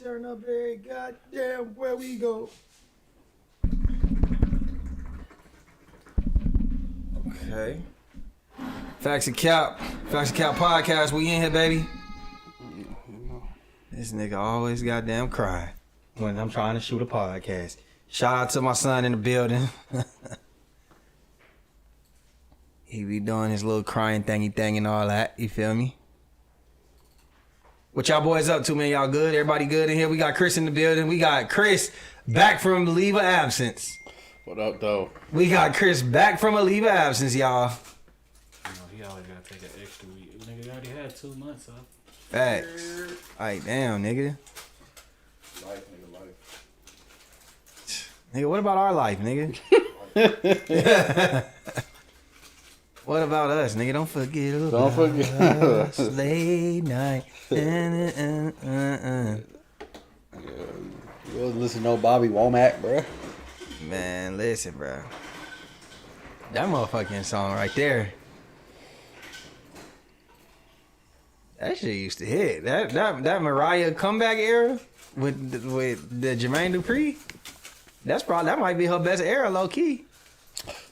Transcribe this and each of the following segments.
turn up every goddamn where we go. Okay. Facts and Cap podcast. We in here, baby. This nigga always goddamn cry when I'm trying to shoot a podcast. Shout out to my son in the building. He be doing his little crying thingy thing and all that. You feel me? What y'all boys up to, man? Y'all good? Everybody good in here? We got Chris in the building. We got Chris back from leave of absence. What up, though? We got Chris back from a leave of absence, y'all. You know, he always gotta take an extra week. Nigga already had 2 months off. Facts. Like, damn, nigga. Life. Nigga, what about our life, nigga? What about us, nigga? Don't forget us. Late night. Yeah, you wasn't listening to no Bobby Womack, bro. Man, listen, bro. That motherfucking song right there. That shit used to hit. That Mariah comeback era with the Jermaine Dupri. That might be her best era, low key.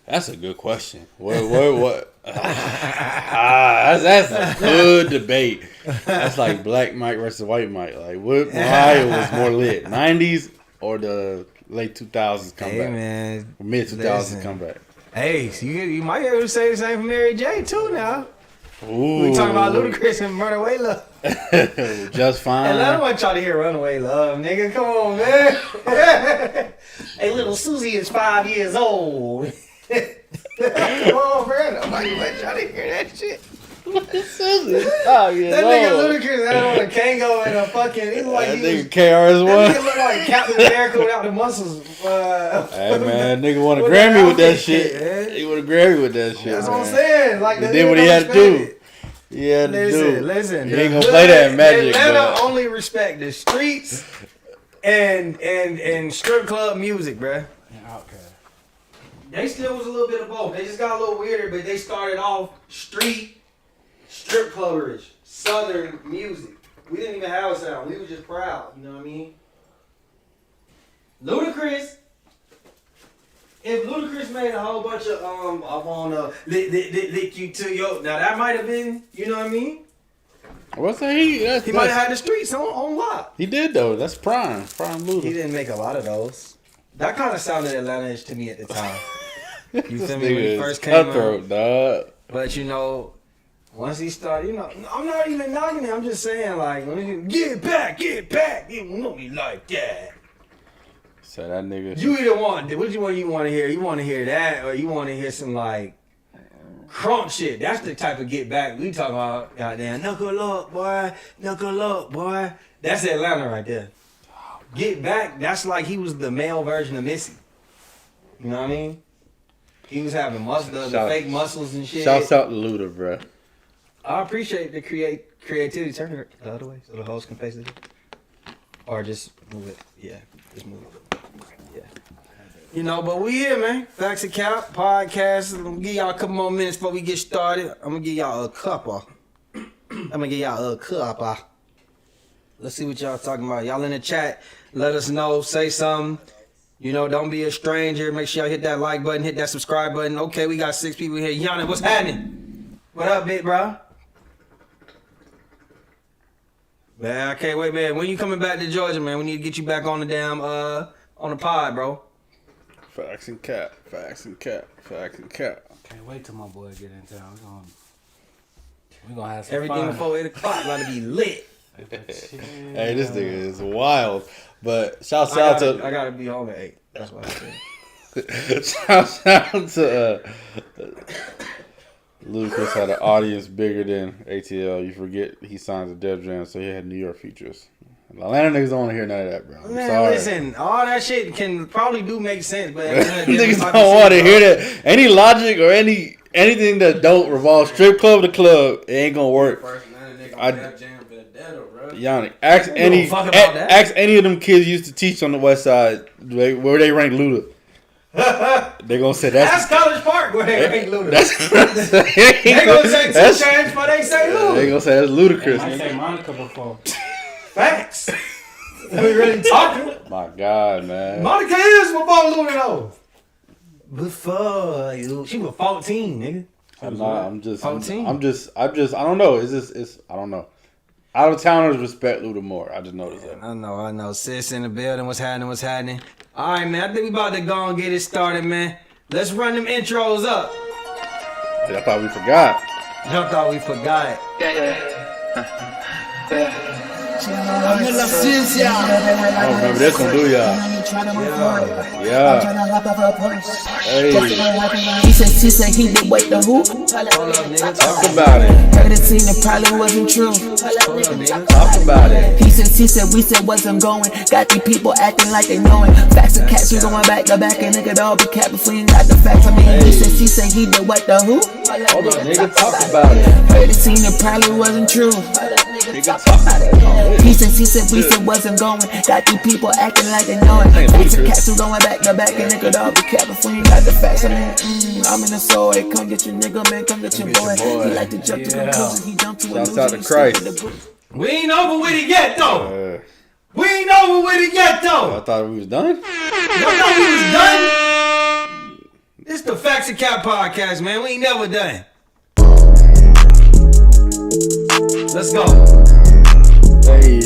That's a good question. What? That's a good debate. That's like Black Mike versus White Mike. Like, what Mariah was more lit, 90s or the late 2000s comeback? Hey, man. Or mid 2000s comeback. Hey, so you might be able to say the same for Mary J. too now. Ooh. We talking about Ludacris and Runaway Love. Just fine. And I don't want y'all to hear Runaway Love, nigga. Come on, man. Hey, little Susie is 5 years old. Come on, man. Nobody want y'all to hear that shit. Susie. Oh, yeah. That nigga Ludacris had on a Kango and a fucking. He looked like That he nigga was, KRS-One. that nigga looked like Captain America without the muscles. Hey, man. Nigga won a with Grammy that with that outfit, shit. man. He won a Grammy with that shit. That's man. what I'm saying. Like, He did what he had to do. He had to do. Listen. He ain't gonna play that in Magic. Atlanta But only respect the streets and strip club music, bruh. And Outkast. They still was a little bit of both. They just got a little weirder, but they started off strip clubberish, southern music. We didn't even have a sound. We was just proud. You know what I mean? Ludacris. If Ludacris made a whole bunch of I wanna lick you to your, now that might have been, you know what I mean? what's that? He Might have had the streets on lock. He did though. That's prime Luda. He didn't make a lot of those. That kind of sounded Atlanta-ish to me at the time. You feel This me? When nigga he is first came out. cutthroat, dog. But you know, once he started, you know, I'm not even knocking it. I'm just saying, like, when he get back, you know me like that. So that nigga. You either want, what you want to hear? You want to hear that, or you want to hear some like crunk shit? That's the type of get back we talking about. Goddamn, knuckle up, boy. That's Atlanta right there. Get back. That's like he was the male version of Missy. You know what I mean? He was having the fake muscles and shit. Shouts out to Luda, bro. I appreciate the creativity. Turn it the other way so the host can face it. Or just move it. Yeah, just move it. Yeah. You know, but we here, man. Facts and Cap podcast. I'm gonna give y'all a couple more minutes before we get started. I'm gonna give y'all a cuppa. Let's see what y'all talking about. Y'all in the chat. Let us know. Say something. You know, don't be a stranger. Make sure y'all hit that like button, hit that subscribe button. Okay, we got 6 people here. Yana, what's happening? What up, big bro? Man, I can't wait, man. When you coming back to Georgia, man? We need to get you back on the damn on the pod, bro. Facts and Cap. Can't wait till my boy get in town. We're gonna have some Everything fun. before 8 o'clock about to be lit. Hey, this nigga is wild. But shouts out to. I gotta be home at 8. That's what I said. Shouts out to Ludacris had an audience bigger than ATL. You forget he signed to Def Jam, so he had New York features. Atlanta niggas don't want to hear none of that, bro. I'm Man, sorry. listen, all that shit can probably do make sense, but Niggas don't want to hear that. Any logic or anything that don't revolve strip club to club, it ain't gonna work. Yannick, ask any of them kids used to teach on the West Side where they rank Luda. They gonna say that's College Park where they rank Luda. They gonna say 2 Chainz, but they say Luda. They gonna say that's ludicrous. I say Monica before. Facts. We really talking. My God, man. Monica is before Luna though. Before you, she was 14, nigga. I'm just 14. I don't know. It's I don't know. Out of towners respect Luda more. I just noticed that. I know. Sis in the building. What's happening? All right, man. I think we about to go and get it started, man. Let's run them intros up. I thought we forgot. I thought we forgot. I don't remember this one, do y'all? Yeah. Hey. He said he did wait the who? Talk about it. Heard it seen it probably wasn't true. Talk about it. He said we said wasn't going. Got these people acting like they knowing. Facts and cats, we going back to back and nigga all be capping if we ain't got the facts. I mean, he said he did wait the who? Hold on, nigga, talk about it. Heard it seen it probably wasn't true. Nigga, talk about it. He said we said wasn't going. Got these people acting like they know it. Facts and cats, we going back to back and nigga all be capping if we ain't got the facts. I mean, I'm in the soul. Hey, come get your nigga, man. Come get your boy. He like to jump to conclusions. He jumped to a Shouts out to Christ. We ain't over with it yet, though. We ain't over with it yet, though. I thought we was done. Y'all thought we was done? This the Facts and Cap podcast, man. We ain't never done. Let's go. Hey.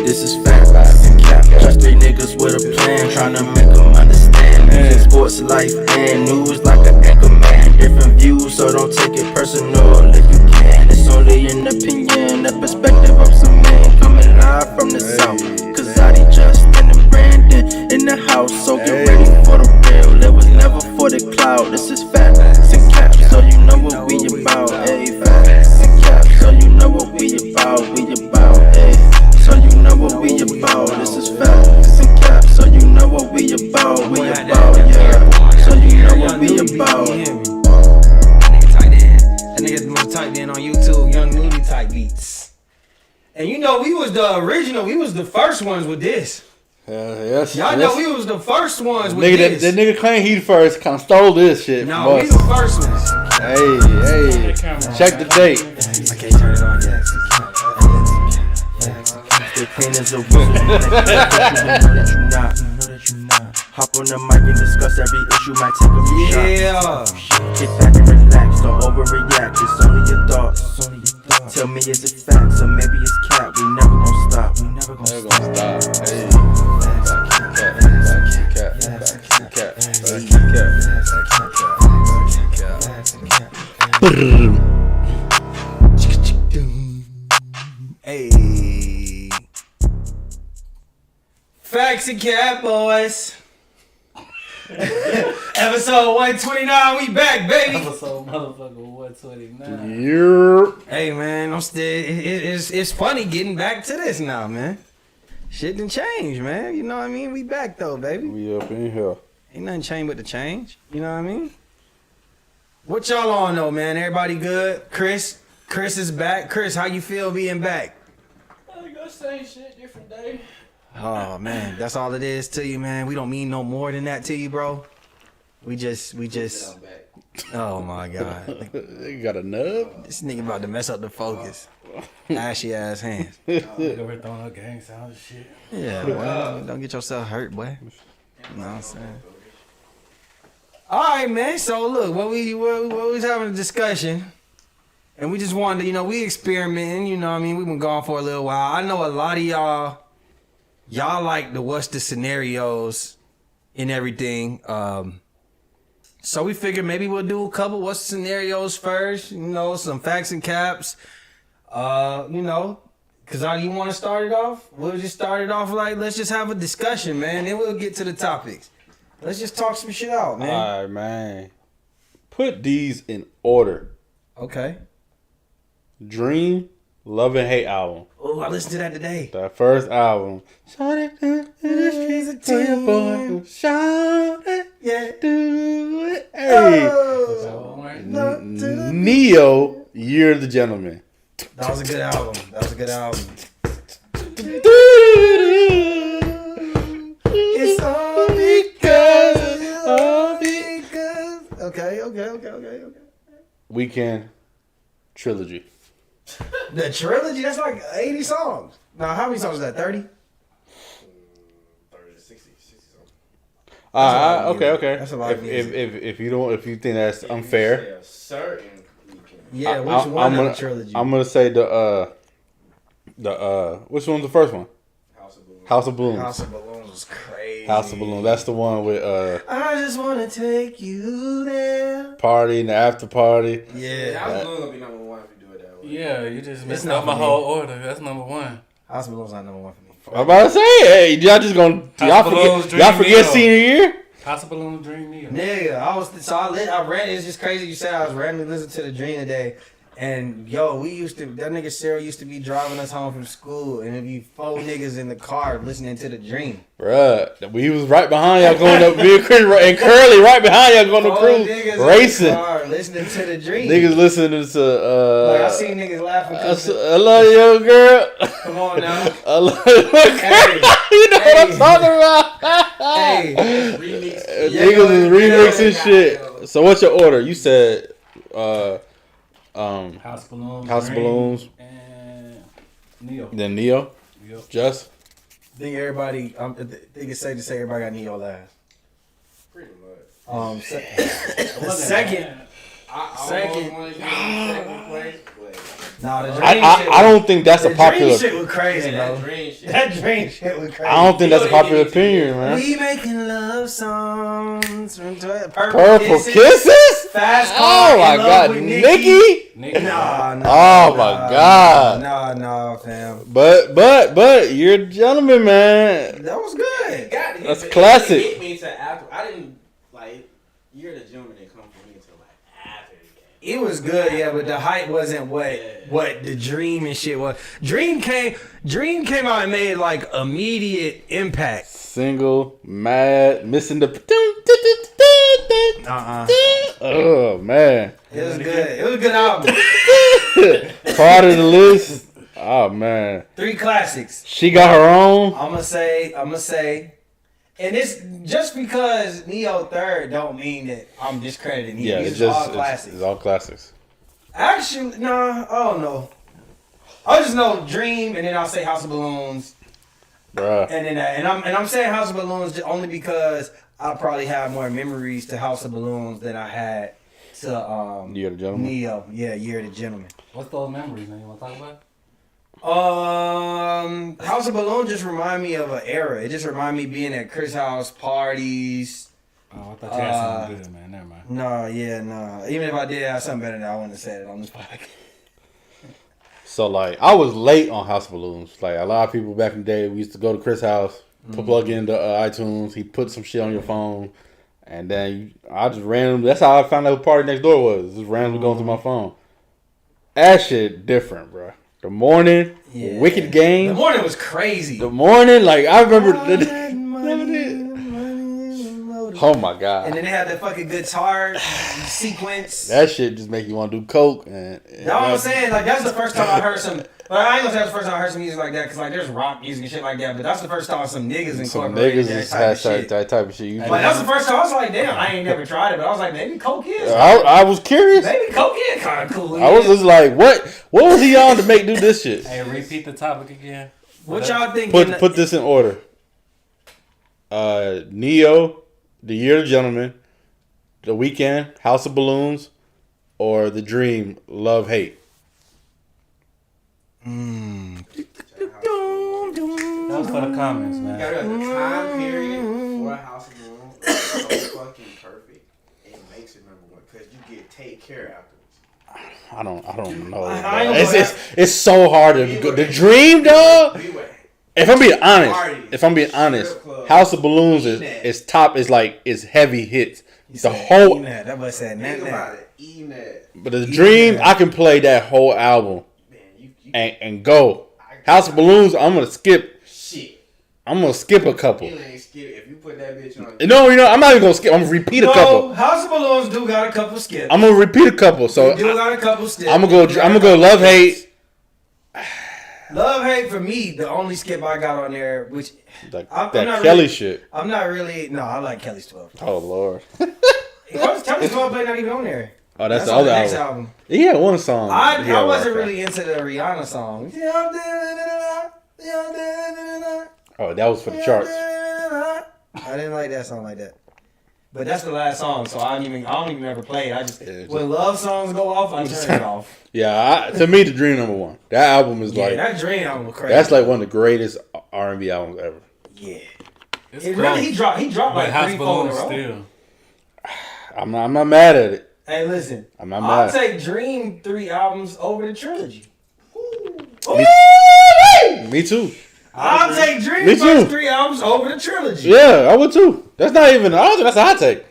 This is Facts and Cap. Just three niggas with a plan, trying to make them understand. Music, sports, life, and news like an anchor man. Different views, so don't take it personal if you can. It's only an opinion, a perspective of some man coming live from the south. Cause I just and Brandon in the house, so get ready for the real. It was never for the cloud. This is Facts and Cap, so you know what we about. Hey, Facts and Cap, so you know what we about. Hey. So you know what we about. This is Facts and Cap. So you know what we about. Yeah. So you know what we about. That nigga must type in on YouTube, Young Moody type beats. And you know we was the original. We was the first ones with this. Yes. Y'all know we was the first ones with Nigga, this. that nigga claimed he first. Kind of stole this shit. No, from we us. the first ones. Hey. Check the date. I can't turn it on yet. The clean as a whistle. You know that you not. Hop on the mic and discuss every issue. Might take a few shots. Get back and relax. Don't overreact. It's only your thoughts. Tell me, is it facts or maybe it's cap? We never gon' stop. Never gonna stop. Hey. Hey. Facts and Cap, boys. Episode 129, we back, baby. Episode motherfucker 129. Yeah. Hey, man, I'm still. It's funny getting back to this now, man. Shit done changed, man. You know what I mean? We back though, baby. We up in here. Ain't nothing changed but the change. You know what I mean? What y'all on though, man? Everybody good? Chris is back. Chris, how you feel being back? I got same shit, different day. Oh man, that's all it is to you, man. We don't mean no more than that to you, bro. We just. Oh my God, You got a nub? this nigga about to mess up the focus. Ashy ass hands. Nigga, we're throwing up gang sounds and shit. Yeah, well, don't get yourself hurt, boy. You know what I'm saying? All right, man. So look, what we was having a discussion, and we just wanted to, we experimenting. You know what I mean? We've been gone for a little while. I know a lot of y'all like the what's the scenarios and everything. So we figured maybe we'll do a couple what's the scenarios first. Some facts and caps. Cause how do you want to start it off? We'll just start it off like let's just have a discussion, man. Then we'll get to the topics. Let's just talk some shit out, man. All right, man. Put these in order. Okay. Dream, Love and Hate album. Oh, I listened to that today. That first album. Shout it in the streets of team, boy. Shout it, Yeah. do it. Hey. Neo, Year of the Gentleman. That was a good album. It's all because. Okay. Weekend Trilogy. The trilogy, that's like 80 songs. Now, how many songs is that? 30? Okay. That's a lot of music. If you think that's unfair, Certain weekend. Yeah, which one of the trilogy? I'm gonna say the which one's the first one? House of Balloons. House of Balloons. House of Balloons was crazy. House of Balloons. That's the one with I just wanna take you there. party and the after party. Yeah. House of Balloons gonna be number one if you do it that way. Yeah, you just messed not up my for me. whole order. That's number one. House of Balloons not number one for me. I'm about to say, hey, y'all just gonna House of Balloons, y'all forget Dream senior year? House of Balloons, Dream Neo. Nigga, I ran. It's just crazy you said I was randomly listening to the Dream today. And yo, that nigga Sarah used to be driving us home from school, and it'd be 4 niggas in the car listening to the Dream. Bruh, we was right behind y'all going up, me and Curly right behind y'all going to 4 cruise, niggas in the racing. car listening to the Dream. Niggas listening to, Like, I seen niggas laughing. I love you, girl. Come on now. I love you, girl. You know what I'm talking about? Hey. Niggas is remixing shit. So what's your order? You said, House Balloons, House Dream, Balloons, and Neo. then Neo. Yep. Just Think everybody, think it's safe to say everybody got Neo last. Pretty much. Second. Second. Second. Want to give second place, but Nah, the Dream I don't think that's a the popular. Dream shit was crazy, that bro. Dream shit. That Dream shit was crazy. I don't think that's a popular opinion, man. We making love songs. Purple kisses. kisses? Fast car. Oh my In Love god, with Nikki? Nah. Oh my god. Nah, fam. But you're a gentleman, man. That was good. That's classic. It hit me to after. I didn't like. You're the gentleman that come for me until like after the game. It was good, yeah, but the hype wasn't what the Dream and shit was. Dream came out and made like immediate impact. Single, mad, missing the. Oh man. It was good. It was a good album. Part of the list. Oh man. 3 classics. She got her own. I'ma say, and it's just because Neo third don't mean that I'm discrediting Neo. Yeah, These it's just all classics. it's all classics. Actually, nah, I don't know. I just know Dream, and then I'll say House of Balloons, Bruh. and then I'm saying House of Balloons only because I probably have more memories to House of Balloons than I had to Year of the Gentleman. Neo. Yeah, Year of the Gentleman. What's those memories, man? You want to talk about? House of Balloons just remind me of an era. It just remind me being at Chris' house parties. Oh, I thought you had something good, man. Never mind. No. Even if I did have something better, I wouldn't have said it on this podcast. So like I was late on House of Balloons. Like a lot of people back in the day, we used to go to Chris' house, plug in the iTunes. He put some shit on your phone, and then I just randomly. That's how I found out who Party Next Door was. Just randomly going through my phone. That shit different, bro. The morning, Wicked Game. The morning was crazy. The morning, like I remember. Oh my god. And then they had that fucking guitar sequence. That shit just make you want to do coke. And That's what I'm saying. Like that's the first time I heard some. But I ain't gonna say that's the first time I heard some music like that, because like there's rock music and shit like that. But that's the first time some niggas some incorporated niggas that is type of shit. that type of shit. Like that's the first time I was like, damn, I ain't never tried it, but I was like, maybe coke is. I was curious. Maybe coke is kind of cool. I was just like, what was he on to make do this shit? Hey, repeat the topic again. What y'all think? Put this in order. Neo, The Year of the Gentleman, The Weeknd, House of Balloons, or The Dream, Love Hate. That was for the comments, man. The time period for a House of Balloons is so fucking perfect. It makes it number one because you get take care afterwards. I don't know. I ain't It's so hard to go. The Dream, dog. If I'm being honest, House of Balloons is top. Is like is heavy hits. The whole. That boy said Think that. about it. But the Dream, I can play that whole album and go. House of Balloons, I'm gonna skip. Shit. I'm gonna skip a couple. You ain't skip if you put that bitch on. No, I'm not even gonna skip. I'm gonna repeat a couple. House of Balloons do got a couple skips. I'm gonna repeat a couple. So do got a couple skips. I'm gonna go. Love Hate. Love Hate for me. The only skip I got on there, which That not Kelly really, shit. I'm not really. No, I like Kelly's 12. Oh Lord. Kelly's 12 play not even on there. Oh, that's the on other the next album. album. He had one song. I wasn't really into the Rihanna song. Oh, that was for the charts. I didn't like that song like that. But that's the last song, so I don't even ever play it. I just Yeah, when love songs go off, I turn it off. Yeah, to me, the Dream #1. That album is like that Dream album was crazy. that's like one of the greatest R&B albums ever. Yeah. It's Remember he dropped but like House 3-4 in a Balloons row. still. I'm not mad at it. Hey, listen. I'm not I'll mad. take Dream 3 albums over the trilogy. Me too. I'll take Dream Me too. first 3 albums over the trilogy. Yeah, I would too. That's not even. I don't think that's a hot take.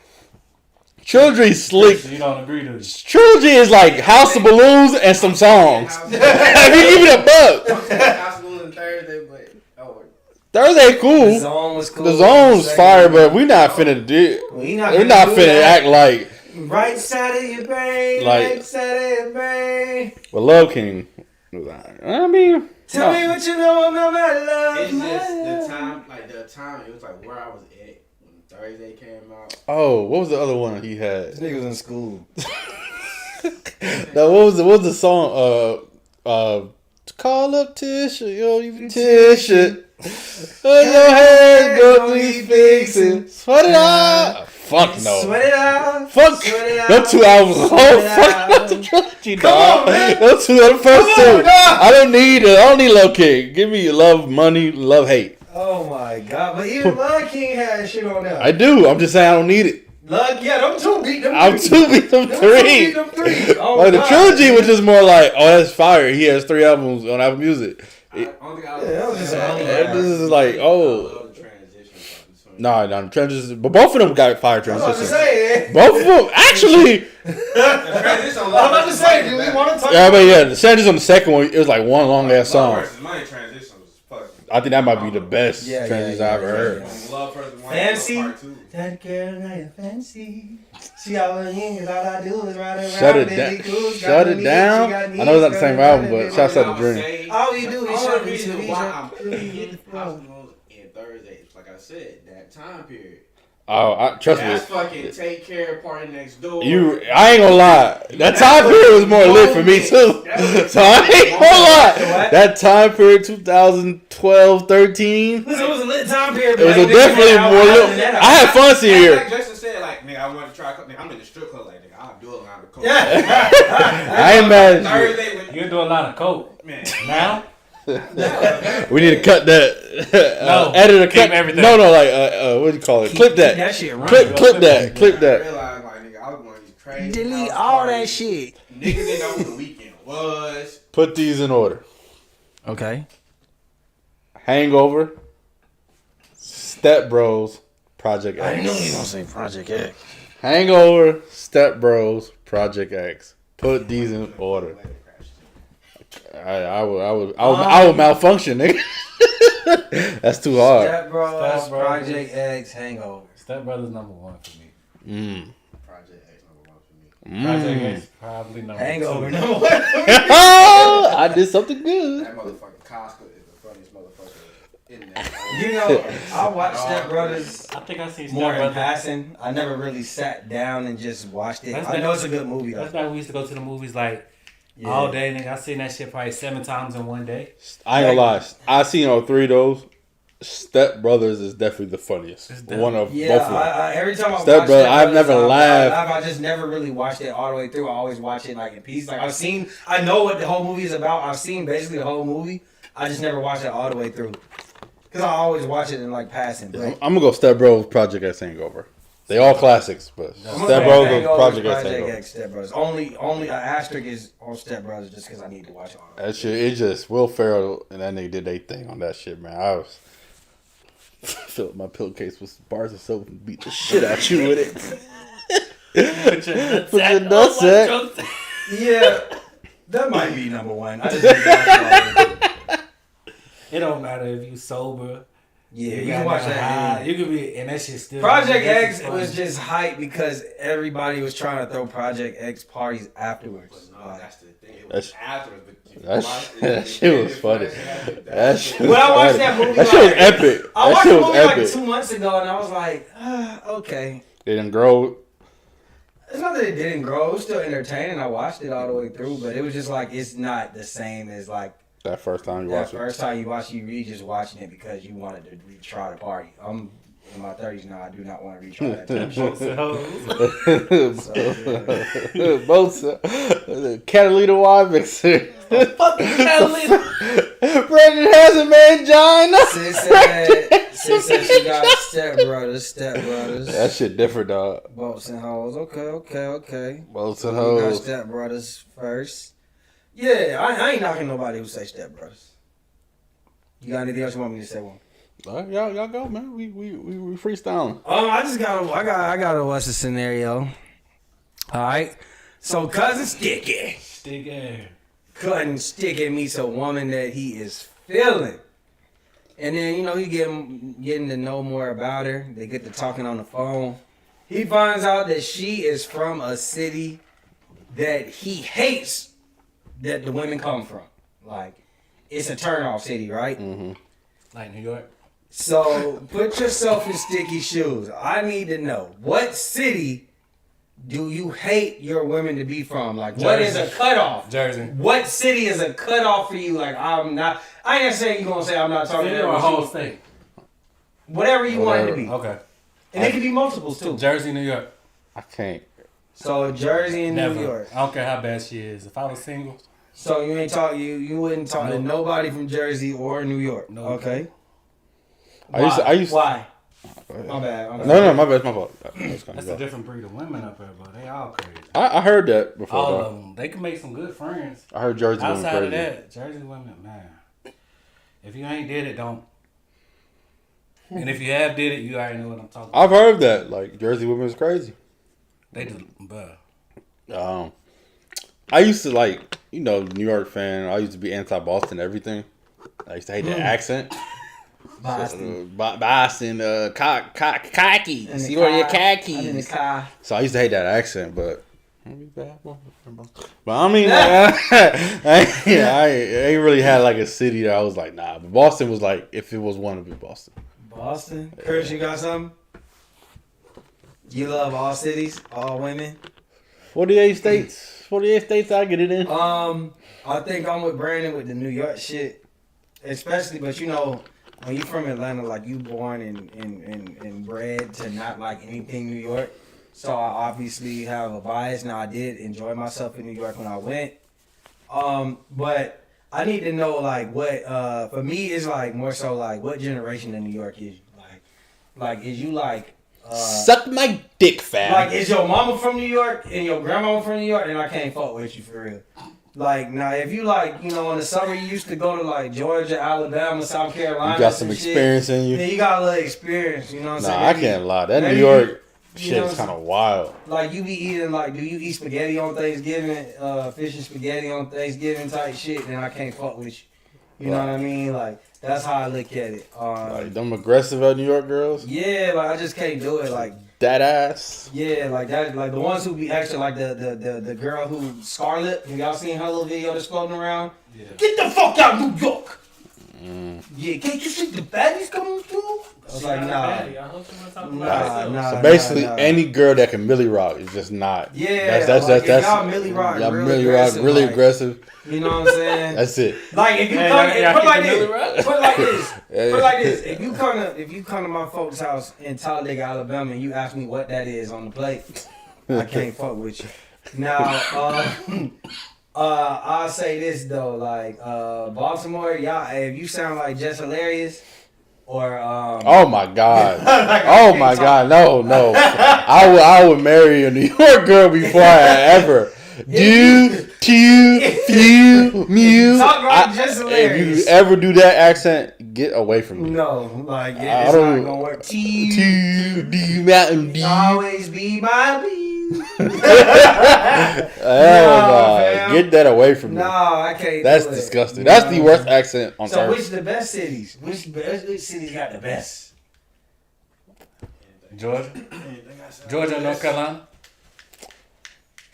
Trilogy slick. So you don't agree to this? Trilogy is like House of Balloons and some songs. Give me a buck. House of Balloons Thursday, but Thursday cool. The Zone was cool. The Zone's fire, but we not finna do. We're not finna act like. Right side of your brain, Like- right side of your brain. Well, Love King. I mean, Tell me what you know about love. it's just man. the time. It was like where I was at when Thursday came out. oh, what was the other one he had? This nigga was in school. No, what was the song? Call up Tisha, yo, you Tisha. Your hair go be fixing. Sweat it out. Fuck no. Sweat it out. Fuck. Sweat it out. Those 2 albums. Sweat Oh, it fuck. out. That's the trilogy, Come dog. on, man. Those 2 are the first Come on, 2. dog. I don't need Love King. Give me Love Money, Love Hate. Oh my god! But even Love King had shit on there. I do. I'm just saying I don't need it. Love, yeah, them 2 beat them. I'm 3. 2 beat them Them 2 3. beat them 3. Oh, Like the God. trilogy was just more like, oh, that's fire. He has 3 albums on Apple Music. I don't think I was. Yeah, that was just I a- This is like, oh. love the transition between. No, the transitions, but both of them got fire I was about to transitions. say, Both of them, actually. The transition. I was about to say, do we want to talk? Yeah, but yeah, the transitions on the second one, it was like one long ass Love song. versus Money transition was fucking. I think that might be the best Yeah, transitions yeah, I've ever heard. yeah. Love versus Money. Fancy. Part 2. That girl ain't fancy. She all in here, all I do is ride around. Shut it baby, down. cool, Shut got it me, down. she got I me, know it's not the she same got album, me, but baby. shouts out to Dream. All you do is All shut the me reason to why I'm getting House of Balloons in Thursday, like I said, that time period. Oh, trust That's me. fucking Take Care, Party Next Door. I ain't gonna lie. That time period was more lit for me too. So I ain't gonna lie. That time period, 2012, 13. It was a lit time period. It was but definitely niggas more out lit. than that. I had fun seeing Like here. Justin said, like, nigga, I want to try. Nigga, I'm in the strip club, like, nigga, I'll do a lot of coke. Yeah. I ain't mad at you. Thursday with You do a lot of coke. man. Now? We need to cut that. No, Edit or keep cut everything. No, like what do you call it? Clip that. That shit running. Clip that. Clip I that. realized, like, nigga, I was one of these crazy. Delete house all that parties. shit. Niggas didn't know what the weekend was. Put these in order. Okay. Hangover. Step Bros. Project I knew you X. was gonna say Project X. Hangover. Step Bros. Project X. Put these in order. I would malfunction, nigga. That's too hard. Step Bros, Step Bros. Project X, Hangover. Step Brothers number 1 for me. Project X #1 for me. Project X probably number Hangover, 2. no one. I did something good. That motherfucking Costco is the funniest motherfucker in there. You know, I watched Step Brothers I think I seen Step more in Brothers. passing. I never really sat down and just watched it. That's I like- know it's a good movie though. That's why we used to go to the movies like Yeah. all day, nigga. I seen that shit probably 7 times in one day. I ain't gonna lie. I seen all 3 of those. Step Brothers is definitely the funniest. It's One of Yeah, both of them. I every time I watch Step Brother, I've Brothers, never laughed. I just never really watched it all the way through. I always watch it like in pieces. Like I know what the whole movie is about. I've seen basically the whole movie. I just never watched it all the way through. Cause I always watch it in like passing. But I'm gonna go Step Bros. Project X Hangover. They all classics, but I'm gonna Step say Bros. Hangover, Project X Hangover. X, Step Brothers. Only an asterisk is on Step Brothers just because I need to watch all of it. That shit, it just Will Ferrell and that nigga did their thing on that shit, man. I was filled my pillowcase with bars of soap and beat the shit out you with it. Put your Put your nutsack. Yeah, that might be number 1. I just need to watch all of it. It don't matter if you sober. Yeah, you got can watch high, that. You could be, and that shit still. Project that X shit's funny. was just hype because everybody was trying to throw Project X parties afterwards. No, that's the thing. It That's- was afterwards, but you That watched shit, it, that it shit did was it funny. flash after That shit was When I watched funny. that movie, That shit was like, epic. I That watched shit the was movie epic. like 2 months ago, and I was like, okay. They didn't grow. It's not that it didn't grow. It was still entertaining. I watched it all the way through, but it was just like it's not the same as like That first time you that watched it. first time you watch. You really just watching it because you wanted to retry the party. in my 30s now, I do not want to retry that type of shit. Both Catalina wine mixer. Fucking Catalina. Brandon has a mangina. Sis said she got stepbrothers. That shit different, dog. Boats and hoes. Okay. Boats and We got hoes. stepbrothers first. Yeah, I ain't knocking nobody who say stepbrothers. You got anything else you want me to say? One. Y'all go, man. We freestyling. I gotta watch the scenario. All right. So cousin Sticky. Cousin Sticky meets a woman that he is feeling. And then, he getting to know more about her. They get to talking on the phone. He finds out that she is from a city that he hates that the women come from. Like, it's a turnoff city, right? Mm-hmm. Like New York. So put yourself in Sticky shoes. I need to know, what city do you hate your women to be from? Like, what is a cutoff? Jersey. What city is a cutoff for you? Like, I ain't saying you're gonna say I'm not talking City about or whole state. Whatever you want it to be. Okay. And it can be multiples too. Jersey, New York. I can't. So Jersey and Never. New York. I don't care how bad she is. If I was single, So you ain't talk you wouldn't talk to nobody from Jersey or New York. No. Okay. I used. Why? My bad. No, my bad. My fault. that's a different breed of women up there, but they all crazy. I heard that before. All though. of them. They can make some good friends. I heard Jersey women Outside of crazy. that, Jersey women, man. If you ain't did it, don't. And if you have did it, you already know what I'm talking about. I've heard that. Like, Jersey women is crazy. They just, bruh. I used to New York fan. I used to be anti-Boston everything. I used to hate the accent. Boston. Boston, khaki. See where your khakis. So I used to hate that accent, but I mean, I ain't really had like a city that I was like, nah. But Boston was like, if it was one, it'd be Boston. Boston? Chris, you got something? You love all cities, all women? 48 states. 48 states, I get it in. I think I'm with Brandon with the New York shit. Especially, but when you from Atlanta, like you born and bred to not like anything New York. So I obviously have a bias. Now I did enjoy myself in New York when I went. But I need to know like what for me is like more so like what generation in New York is you? Like is you like suck my dick, fam. like is your mama from New York and your grandmama from New York, and I can't fuck with you for real. Like now, if you like, in the summer you used to go to like Georgia, Alabama, South Carolina. You got some experience in you. Yeah, you got a little experience. You know what I'm saying? Nah, I can't lie. That New York shit is kind of wild. Like you be eating like, do you eat spaghetti on Thanksgiving? Fish and spaghetti on Thanksgiving type shit, then I can't fuck with you. You know what I mean? Like that's how I look at it. Like them aggressive New York girls. Yeah, like I just can't do it. Like that ass. Yeah, like that, like the ones who be actually like the girl who Scarlett. Have y'all seen her little video that's floating around? Yeah. Get the fuck out of New York. Yeah, can't you see the baddies coming through? I was like, nah. So basically, any girl that can Millie Rock is just not. Yeah, that's y'all Millie Rock, y'all really Millie aggressive, Rock, really like, aggressive. You know what I'm saying? That's it. Like if you put it like this, if you come to my folks' house in Talladega, Alabama, and you ask me what that is on the plate, I can't fuck with you. Now, I'll say this though, like Baltimore, y'all, if you sound like Just Hilarious. Or oh my god! Oh my god! No! I would marry a New York girl before I ever mew. Talk like Just Hilarious. If you ever do that accent, get away from me. No, like it's not gonna work. Mountain Dew. Always be my bee. Get that away from me. No, I can't. That's disgusting. That's the worst accent on earth. So, which the best cities? Which cities got the best? Georgia, North Carolina.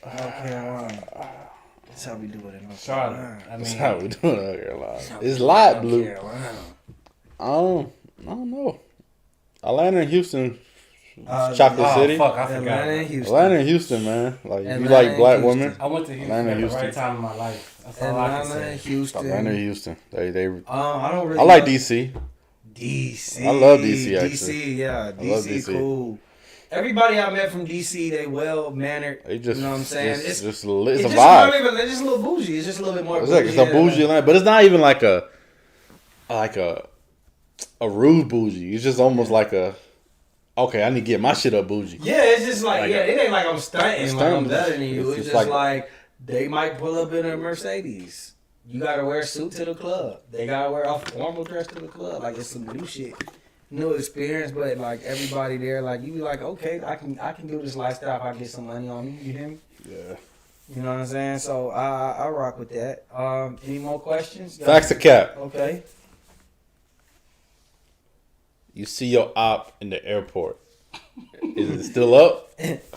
North Carolina. That's how we do it in North Charlotte. Carolina. That's how we do it in North Carolina. It's light blue. I don't know. Atlanta and Houston. Chocolate City. Fuck, I forgot. Atlanta and Houston, man. Like you like black women. I went to Houston at the right time in my life. That's all I can say. Houston. Atlanta and Houston. They I don't really. I like DC. DC. I love DC, actually. DC, yeah. love DC, DC. cool. Everybody I met from DC, they well mannered. They just, you know what I'm saying? It's a It's vibe. just a little bougie. It's just a little bit more It's bougie. like it's a bougie line, but it's not even like a rude bougie. It's just almost like a okay, I need to get my shit up bougie. Yeah, it's just like, Like it ain't like I'm stunting, like I'm better than you. It's It's just just like they might pull up in a Mercedes. You gotta wear a suit to the club. They gotta wear a formal dress to the club. Like it's some new shit, new experience. But like everybody there, like you be like, okay, I can do this lifestyle if I get some money on me. You hear me? Yeah. You know what I'm saying? So I rock with that. Any more questions? Facts or cap? Okay. You see your op in the airport. Is it still up?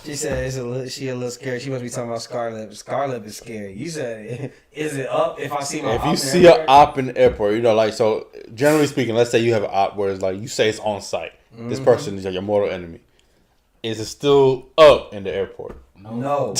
She said she a little scared. She must be talking about Scarlett. Scarlett is scary. You said, is it up if I see my If op you in see the an airport? op in the airport, you know, like, so generally speaking, let's say you have an op where it's like you say it's on site. This person is like your mortal enemy. Is it still up in the airport? No.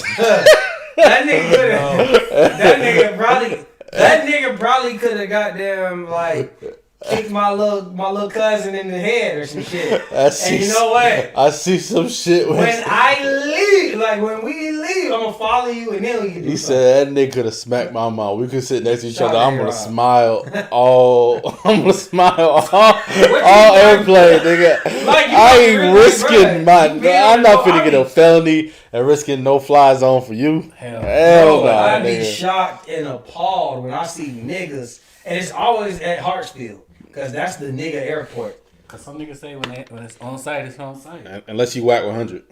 That nigga probably could have goddamn like kicked my little cousin in the head or some shit. And you know what? I see some shit When I leave, like when we leave, I'm gonna follow you and then we can do He something. said that nigga could have smacked my mom. We could sit next to each Shout other. out I'm gonna A-Rod. smile all. I'm gonna smile all you airplane, nigga. Like, you I fucking ain't really, risking bruh, my. you being I'm not no finna get a army. felony and risking no fly zone for you. Hell Hell Bro, no, I be nigga. shocked and appalled when I see niggas, and it's always at Hartsfield, cause that's the nigga airport. Cause some niggas say when it's on site, it's on site. Unless you whack 100.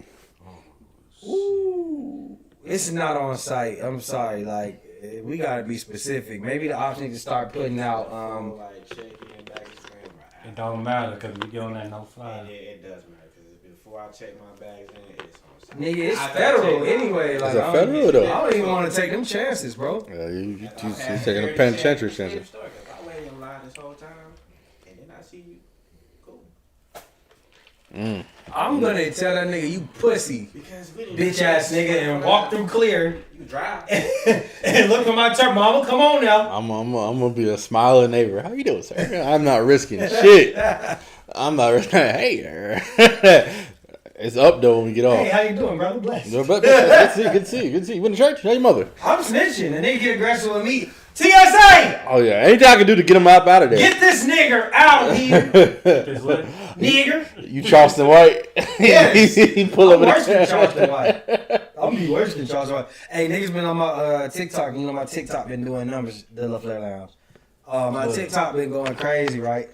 Ooh, it's not on site. I'm sorry, like we gotta be specific. Maybe the ops need to start putting out. Like shaking and back and screen. It don't matter because we get on that no fly. It does matter because before I check my bags in, it's on site. Nigga, it's I federal check- anyway. Like it I don't federal, even- though? I don't even want to take them chances, bro. Yeah, you Okay, taking a here's penitentiary the chances. story, 'cause I waited in line this whole time, and then I see you. Cool. I'm gonna tell that nigga you pussy, Because we didn't bitch ass nigga, and walk through clear You drive. and look at my turn. Mama, come on now. I'm gonna be a smiling neighbor. How you doing, sir? I'm not risking shit. I'm not risking. Hey, it's up though when we get off. Hey, how you doing, brother? Bless. No, but good to see you. Good to see you. Good to see you. You in the church? How your mother? I'm snitching, and they get aggressive with me. TSA, Oh yeah, anything I can do to get him out of there. get this nigger out here, Just what? nigger. You Charleston White. Yes. he pull I'm up worse in than the Charleston White. I'm gonna be worse than Charleston White. Hey, niggas been on my TikTok. You know my TikTok been doing numbers. The La Flare Lounge. My TikTok been going crazy, right?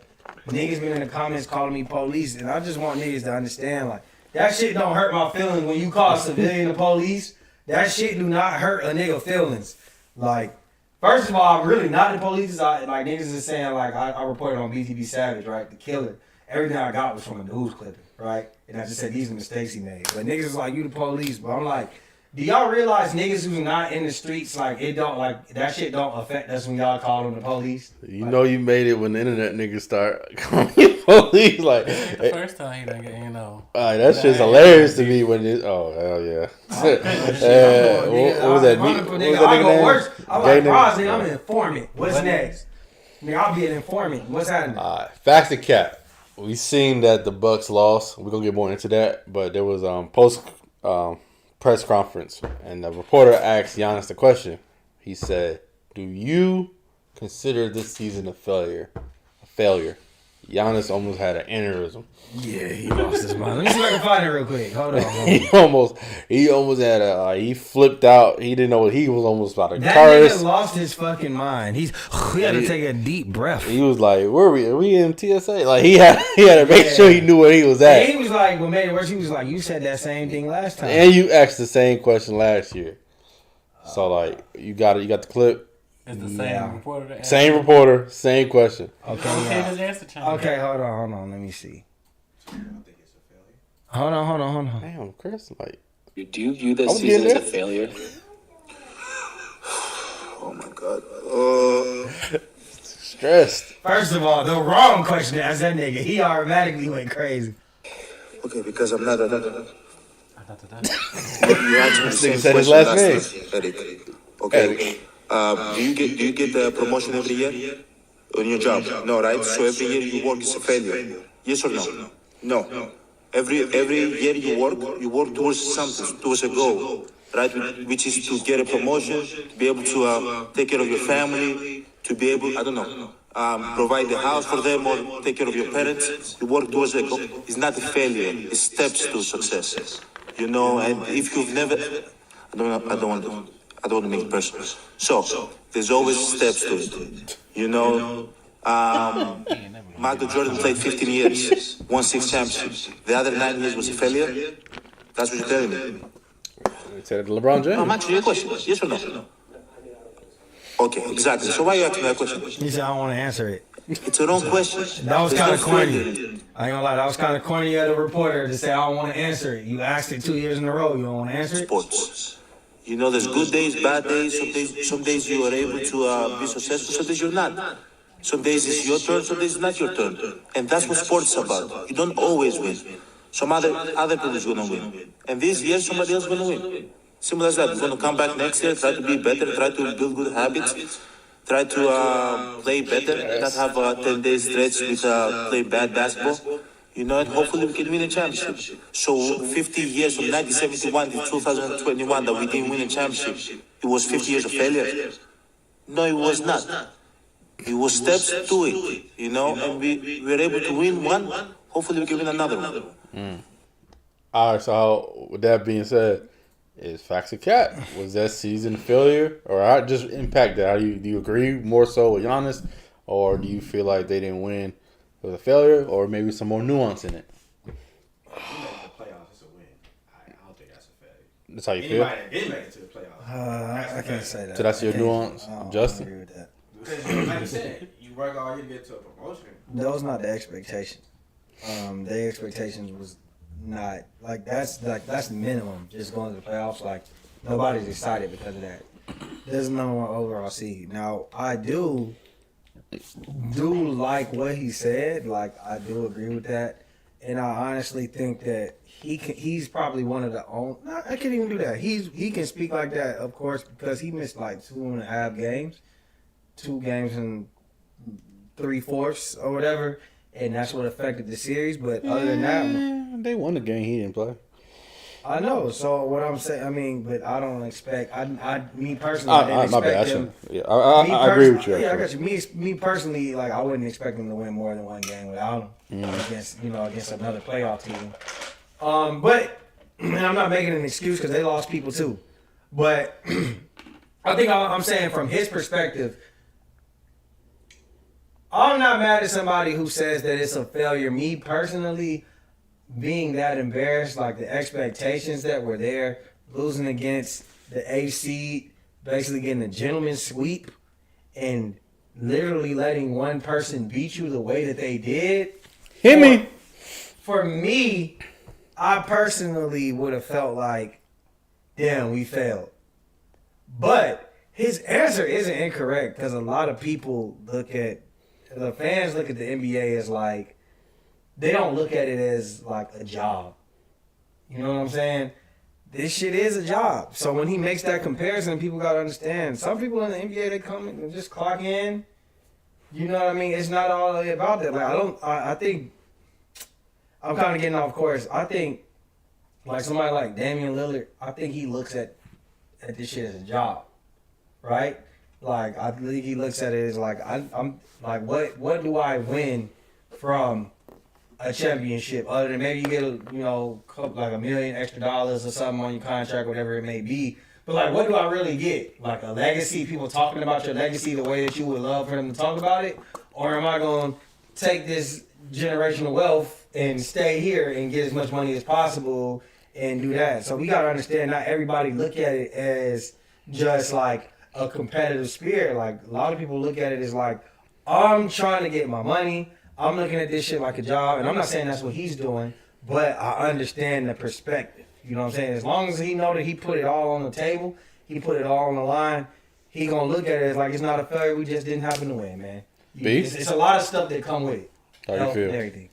Niggas been in the comments calling me police, and I just want niggas to understand, like, that shit don't hurt my feelings when you call a civilian the police. That shit do not hurt a nigga feelings. Like, first of all, I'm really not the police. Like niggas is saying, like, I reported on BTB Savage, right? The killer. Everything I got was from a news clipping, right? And I just said these are mistakes he made. But niggas is like, you the police. But I'm like, do y'all realize niggas who's not in the streets, like, it don't, like, that shit don't affect us when y'all call them the police? You know you made it when the internet niggas start calling you police. Like, Ain't the first time he done get, you know. that shit's hilarious to me when it. Oh hell yeah. What was that? What was that I nigga go name? worse. I'm Gay like, nigga? Roz, nigga, I'm an informant. What's next? Nigga, I'll be an informant. What's happening? Facts and cap. We seen that the Bucks lost. We're gonna get more into that, but there was post press conference, and the reporter asked Giannis the question. He said, "Do you consider this season a failure?" Giannis almost had an aneurysm. Yeah, he lost his mind. Let me see if I can find it real quick. Hold on. He almost had he flipped out. He didn't know what he was almost about to That curse. nigga lost his fucking mind. He had to take a deep breath. He was like, "Where are we? Are we in TSA?" Like he had to make sure he knew where he was at. And he was like, what made it worse, he was like, you said that same thing last time. And you asked the same question last year. So like you got the clip. It's the same reporter that asked. Same reporter, same question. Okay, Change his answer change. okay, hold on. Let me see. I don't think it's a failure. Hold on. Damn, Chris, like Do you view this I'm season getting as a there. failure? Oh my god. stressed. First of all, the wrong question to ask that nigga. He automatically went crazy. Okay, because I'm not a. Da-da-da. You asked me the same said his question last last time, Eric. Okay. Do you get the promotion every year? on your job? No, right? So every year you work is a failure. Yes or no? No. Every year you work towards something, towards a goal, right? Which is to get a promotion, to be able to take care of your family, to be able, I don't know, provide the house for them or take care of your parents. You work towards a goal. It's not a failure. It's steps to success. You know, and if you've never, I don't want to make it personal. So there's always steps to it. You know, Michael Jordan played 15 years, won 6 championships. The other 9 years was a failure. That's what you're telling me. Said LeBron James. I'm asking you a question. Yes or no? Okay, exactly. So why are you asking me that question? He said I don't want to answer it. It's a wrong question. That was There's kind no of corny. failure. I ain't gonna lie, that was kind of corny of the reporter to say I don't want to answer it. You asked it 2 years in a row. You don't want to answer it. Sports. You know, there's good days, bad days. Some days you are able to be successful. Some days you're not. Some days it's your turn. Some days it's not your turn. And that's what sports is about. You don't always win. Some other people is gonna win. And this year somebody else is gonna win. Simple as that. You're gonna come back next year, try to be better, try to build good habits, try to play better, not have a 10-day stretch with play bad basketball. You know, and hopefully we can win a championship. So 50 years from 1971 to 2021 that we didn't win a championship, it was 50 years of failure? No, it was not. It was steps to it, you know, and we were able to win one. Hopefully we can win another one. All right, so with that being said, is Facts a Cat? Was that season a failure or how it just impacted? How do you agree more so with Giannis, or do you feel like they didn't win? It was a failure, or maybe some more nuance in it? If you make the playoffs, it's a win. I don't think that's a failure. That's how you feel. Anybody that did make it to the playoffs, I can't say that. So that's your I can't- nuance, I don't Justin? agree with that. because like you said, you work all year to get to a promotion. That was not the expectation. Their expectations was not like that's the minimum. Just going to the playoffs, like nobody's excited because of that. There's number one overall seed. Now I do like what he said. Like I do agree with that, and I honestly think that he's probably one of the only. I can't even do that. He can speak like that, of course, because he missed like 2.5 games, 2 games and 3/4 or whatever. And that's what affected the series. But other than that, They won the game. He didn't play. I know. So what I'm saying, I mean, but I don't expect. Me personally, I didn't My bad. I expect him. shouldn't. Yeah, I agree with you. Yeah, I Actually. got you. Me personally, like I wouldn't expect him to win more than one game without him against another playoff team. But and I'm not making an excuse because they lost people too. But I think I'm saying from his perspective. I'm not mad at somebody who says that it's a failure. Me personally, being that embarrassed, like the expectations that were there, losing against the 8th seed, basically getting a gentleman's sweep, and literally letting one person beat you the way that they did. Himmy. For me, I personally would have felt like, damn, we failed. But his answer isn't incorrect because a lot of people the fans look at the NBA as like, they don't look at it as like a job. You know what I'm saying? This shit is a job. So when he makes that comparison, people gotta understand. Some people in the NBA, they come and just clock in. You know what I mean? It's not all about that. Like I think I'm kind of getting off course. I think like somebody like Damian Lillard, I think he looks at this shit as a job, right? Like I think he looks at it as like I'm like what do I win from a championship other than maybe you get like $1 million extra or something on your contract, whatever it may be. But like, what do I really get? Like a legacy? People talking about your legacy the way that you would love for them to talk about it, or am I going to take this generational wealth and stay here and get as much money as possible and do that? So we got to understand, not everybody look at it as just like a competitive spirit. Like a lot of people look at it as like, I'm trying to get my money. I'm looking at this shit like a job, and I'm not saying that's what he's doing, but I understand the perspective. You know what I'm saying? As long as he know that he put it all on the table, he put it all on the line, he gonna look at it as like it's not a failure. We just didn't happen to win, man. It's a lot of stuff that come with it. How you feel? And everything.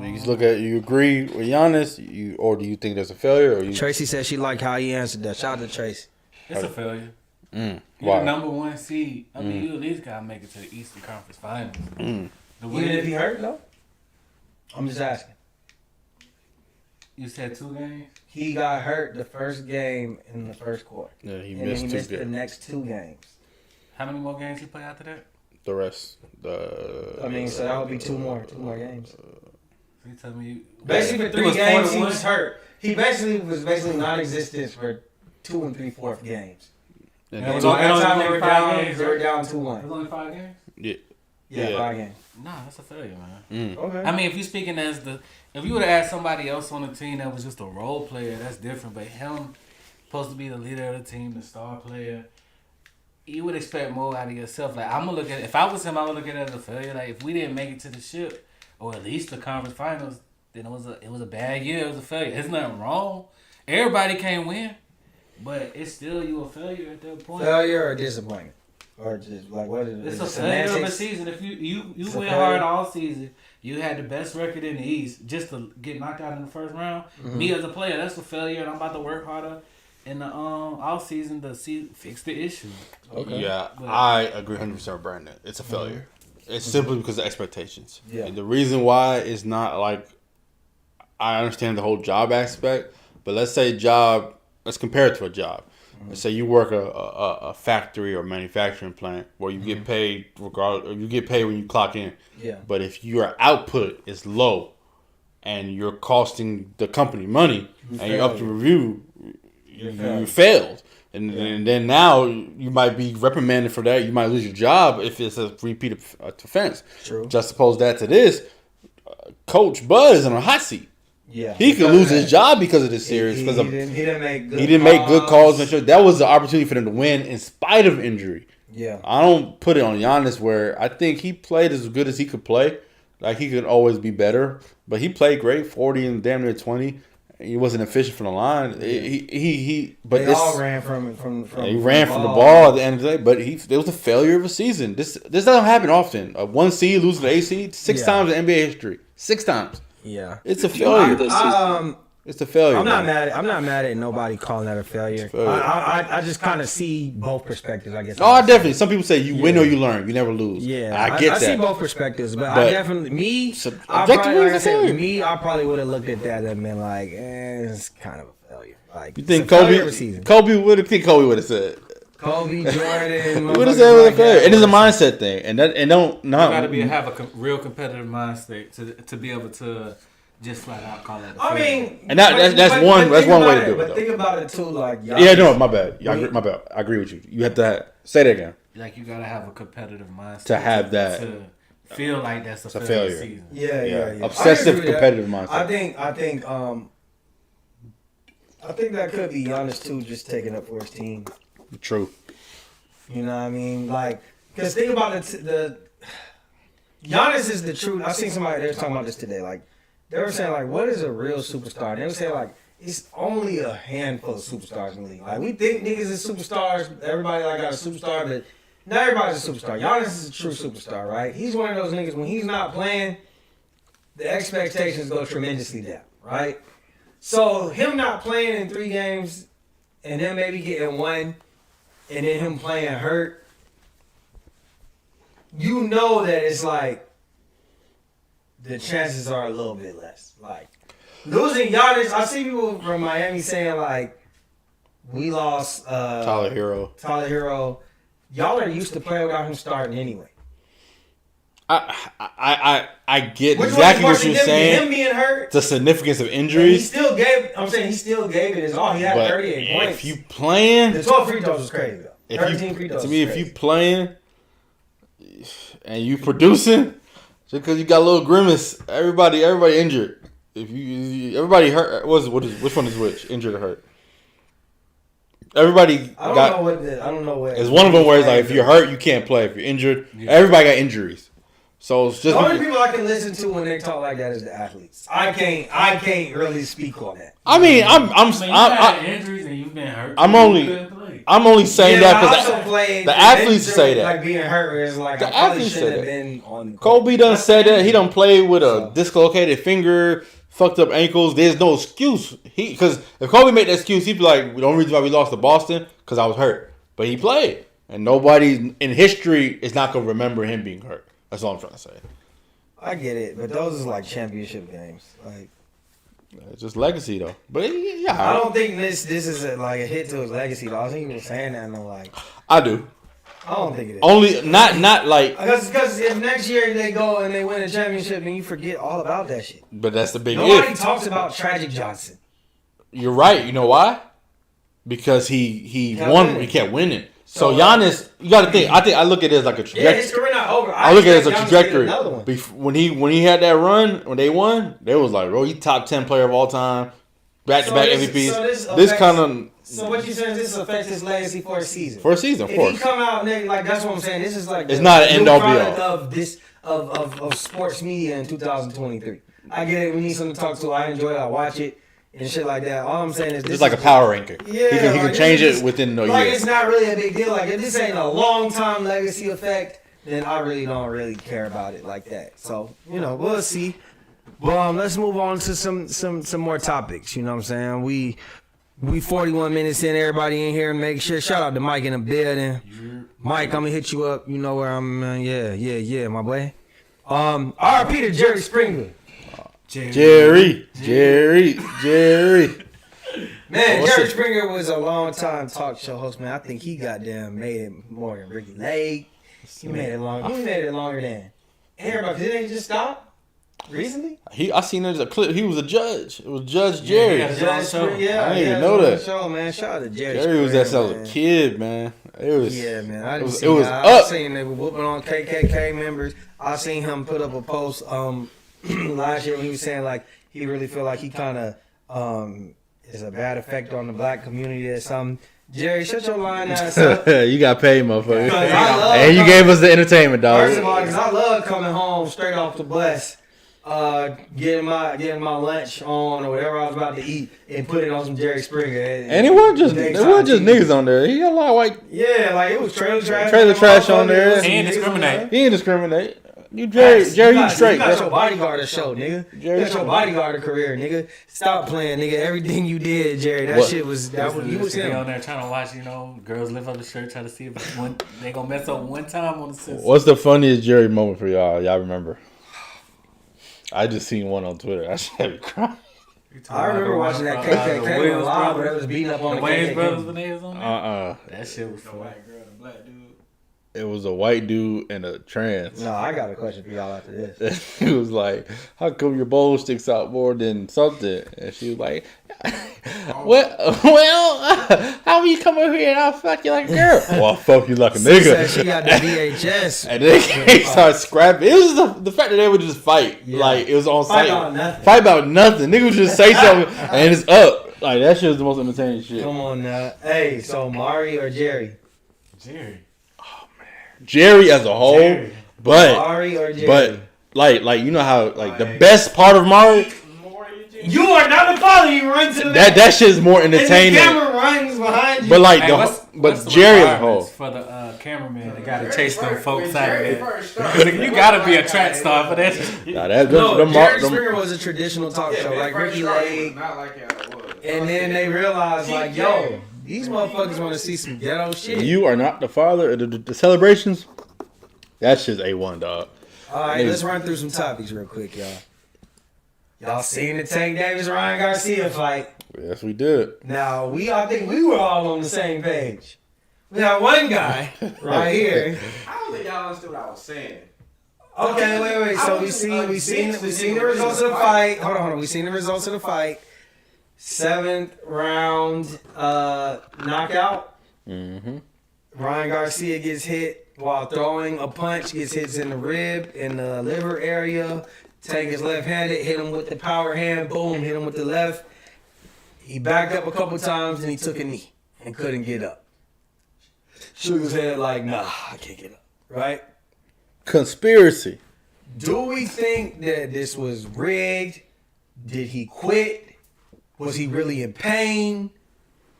You just look at, you agree with Giannis, or do you think that's a failure? Or you? Tracy said she liked how he answered that. Shout out to Tracy. It's a failure. You're Why? the number 1 seed. I mean, you at least gotta make it to the Eastern Conference Finals. Even if he hurt, though? I'm just asking. You said 2 games? He got hurt the first game in the first quarter. Yeah, he and missed he 2 missed the games. next 2 games. How many more games he play after that? The rest. I mean, so that would be 2 more games. You tell me. Basically, for It 3 was games, 4-1? he was hurt. He was non-existent for 2 3/4 games. And Yeah, then it So was by the only time they were 5 down, games, they were right? down It was 2-1. only 5 games? yeah. Yeah, 5 games. Nah, that's a failure, man. Okay. I mean, if you're speaking if you would have asked somebody else on the team that was just a role player, that's different. But him, supposed to be the leader of the team, the star player, you would expect more out of yourself. Like, I'm gonna look at, if I was him, I would look at it as a failure. Like, if we didn't make it to the ship, or at least the conference finals, then it was a bad year. It was a failure. There's nothing wrong. Everybody can't win, but it's still you a failure at that point. Failure or disappointment? Or just like what is it? It's Is a it failure of a semantics? season. If you It's a went failure. hard all season, you had the best record in the East, just to get knocked out in the first round. Me as a player, that's a failure, and I'm about to work harder in the off season to fix the issue. Okay. Yeah, I agree 100% with Brandon. It's a failure. It's simply because of expectations. Yeah. And the reason why is not like, I understand the whole job aspect, but let's compare it to a job. Let's say you work a factory or manufacturing plant where you get paid regardless, or you get paid when you clock in. Yeah. But if your output is low and you're costing the company money and you're up to review, you failed. And then now you might be reprimanded for that. You might lose your job if it's a repeat offense. True. Just suppose that to this, Coach Bud is in a hot seat. Yeah. He could lose his job because of this series. He Because didn't make good he didn't make good calls. And that was the opportunity for them to win in spite of injury. Yeah. I don't put it on Giannis where I think he played as good as he could play. Like, he could always be better. But he played great, 40 and damn near 20. He wasn't efficient from the line. But They all ran from he ran from the ball at the end of the day. But it was a failure of a season. This doesn't happen often. A 1 seed losing to 8 seed 6 times in NBA history. 6 times. Yeah. It's a failure. It's a failure. I'm not man. mad at nobody calling that a failure. failure. I just kind of see both perspectives, I guess. Oh, I definitely. Some people say you win or you learn. You never lose. Yeah, I get I that. see both perspectives, but I But definitely objectively, like I it's a failure. said, I probably would have looked at that and been like, it's kind of a failure. Like, You think it's a failure of a Kobe? season. Kobe would have said. Kobe, Jordan, Would have said it was a motherfuckers failure. like It is a that. mindset thing, and don't You not. got to have a real competitive mindset to be able to just flat out call it a I failure. mean, And that's but one think way about to do it, But though. think about it too, like Yeah, no, my bad. My bad. I agree with you. You have to say that again. Like, you gotta have a competitive mindset To have that. to feel like that's a failure. season. Yeah. Obsessive I agree with competitive that. mindset. I think that could be Giannis too, just taking up for his team. True. You know what I mean? Like, because think about the Giannis is the truth. I seen somebody, they were talking about this today. Like, they were saying, like, what is a real superstar? And they were saying, like, it's only a handful of superstars in the league. Like, we think niggas is superstars. Everybody, like, got a superstar, but not everybody's a superstar. Giannis is a true superstar, right? He's one of those niggas, when he's not playing, the expectations go tremendously down, right? So, him not playing in 3 games and then maybe getting 1 and then him playing hurt, you know that it's like the chances are a little bit less. Like, losing Giannis, I see people from Miami saying, like, we lost Tyler Hero. Y'all are used to playing without him starting anyway. I get Which exactly one what you're him saying. being hurt? The significance of He injuries. still gave it his all. He had But 38 points. if you playing, The 12 free throws was crazy, though. 13 free throws to me, was if you crazy. playing and you producing, just because you got a little grimace, everybody injured. If you everybody hurt, which one is which? Injured or hurt? Everybody I don't know what. It's one of them where it's like if you're hurt, you can't play. If you're injured, everybody got injuries. So it's just The only people I can listen to when they talk like that is the athletes. I can't really speak on that. I mean, You had injuries and you've been hurt. I'm only saying that because the athletes say that. Like being hurt is like The I probably athletes say shouldn't have that. been on the court. Kobe done said that he done played with a dislocated finger, fucked up ankles. There's no excuse. Because if Kobe made that excuse, he'd be like, the only reason why we lost to Boston because I was hurt. but he played, and nobody in history is not gonna remember him being hurt. That's all I'm trying to say. I get it, but those is like championship games. Like, It's just legacy though. But yeah, I don't think this is like a hit to his legacy. Though. I think he was saying that, and I'm like, I do. I don't think it is. Only not like. Because if next year they go and they win a championship, then you forget all about that shit. But that's the big Nobody if. talks about Tragic Johnson. You're right. You know why? Because he Kept won. winning. He kept winning. So Giannis, you got to think. I look at it as like a Yeah, trajectory. his career not over. I look at it as a expect Giannis to get trajectory. another one. When he had that run, when they won, they was like, bro, he top 10 player of all time, back-to-back So MVPs. this This affects- kind of So what you saying is this affects his legacy for a season? for a season, of If course. he come out nigga, like that's what I'm saying. This is like It's the not an new end-all, be-all. product of this of sports media in 2023. I get it. We need something to talk to. I enjoy it. I watch it and shit like that. All I'm saying is this It's like a is power ranker. Yeah, he can like, change this is it within a like year. it's not really a big deal. Like if this ain't a long time legacy effect, then I really don't really care about it like that. So we'll see. But let's move on to some more topics. You know what I'm saying? We 41 minutes in. Everybody in here, make sure. Shout out to Mike in the building. Mike, I'm gonna hit you up. You know where I'm. Yeah, my boy. R.I.P. to Jerry Springer. Jerry. Man, What's Jerry it? Springer was a long time talk show host. Man, I think he goddamn made it more than Ricky Lake. He made it long. He made it longer than everybody. Didn't he just stop recently? I seen there's a clip. He was a judge. It was Judge Jerry. Yeah, his own show. Yeah, I didn't even yeah, know his own that. Show, man. Shout out to Jerry. Jerry was that Springer, since I was man. a kid, man. It was. Yeah, man. I It didn't was. see It was I up. seen they were whooping on KKK members. I seen him put up a post last year when he was saying like he really feel like he kind of is a bad effect on the black community or something. Jerry, shut your lying ass up. You got paid, motherfucker. Because I love And you gave us the entertainment, dog. First of all, because I love coming home straight off the bus, getting my lunch on or whatever I was about to eat, and put it on some Jerry Springer. And it wasn't just niggas on there. He had a lot of white. Yeah, like it was trailer trash. Trailer trash on there. He ain't discriminate. He didn't discriminate. You Jerry, you straight, You got bro. your bodyguard to show, nigga. Jerry You got your bodyguard career, nigga. Stop playing, nigga. Everything you did, Jerry, that What? shit was you was Be on him. there trying to watch, girls lift up the shirt, try to see if they gonna mess up one time on the system. What's the funniest Jerry moment for y'all? Y'all remember? I just seen one on Twitter. That shit had me crying. I remember watching that KKK one live where they was beating up on the Wayne's brothers KKK. when they was on there. That shit was The funny. white girl, the black dude. It was a white dude and a trans. No, I got a question for y'all after this. He was like, "How come your bowl sticks out more than something?" And she was like, "Well, how you come over here and I'll fuck you like a girl?" Well, I'll fuck you like a She nigga. said she got the VHS. And then they started scrapping. It was the fact that they would just fight. Yeah. Like, it was on Fight site. about nothing. Fight about nothing. Niggas would just say something and it's up. Like, that shit was the most entertaining shit. Come on now. Hey, so Mari or Jerry? Jerry. Jerry as a whole, Jerry. but Mari or Jerry? like you know how like the best part of Mari, You are not the father. You run to the that shit is more and the entertaining. camera runs behind you. But like Hey, what's the Jerry as a whole. requirements for the cameraman? They gotta chase them folks When out Jerry of there. first started, You gotta be a track star for that shit. Nah, that no, them, Jerry them, Springer was a traditional talk show, like Ricky Lake. Not like it was. And then they realized, like, yo, these motherfuckers want to see some ghetto shit. you are not the father of the celebrations. That shit's A1, dog. All right, let's run through some topics real quick, y'all. Y'all seen the Tank Davis Ryan Garcia fight? Yes, we did. Now I think we were all on the same page. We got one guy right here. I don't think y'all understood what I was saying. Okay, wait. So we seen the results of the fight. Hold on. We seen the results of the fight. 7th round knockout. Mm-hmm. Ryan Garcia gets hit while throwing a punch. Gets hit in the rib, in the liver area. Tank is left-handed. Hit him with the power hand. Boom. Hit him with the left. He backed up a couple times and he took a knee and couldn't get up. Shook his head like, nah, I can't get up. Right? Conspiracy. Do we think that this was rigged? Did he quit? Was he really in pain?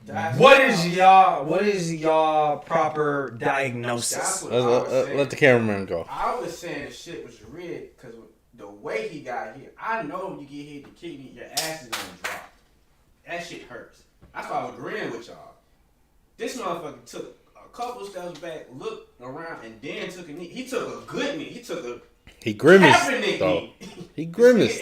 What is y'all proper diagnosis? Let the cameraman go. I was saying the shit was rigged because the way he got hit. I know when you get hit the kidney, your ass is gonna drop. That shit hurts. That's why I was agreeing with y'all. This motherfucker took a couple steps back, looked around, and then took a knee. He took a good knee. He grimaced, Kaepernick though. knee. He grimaced.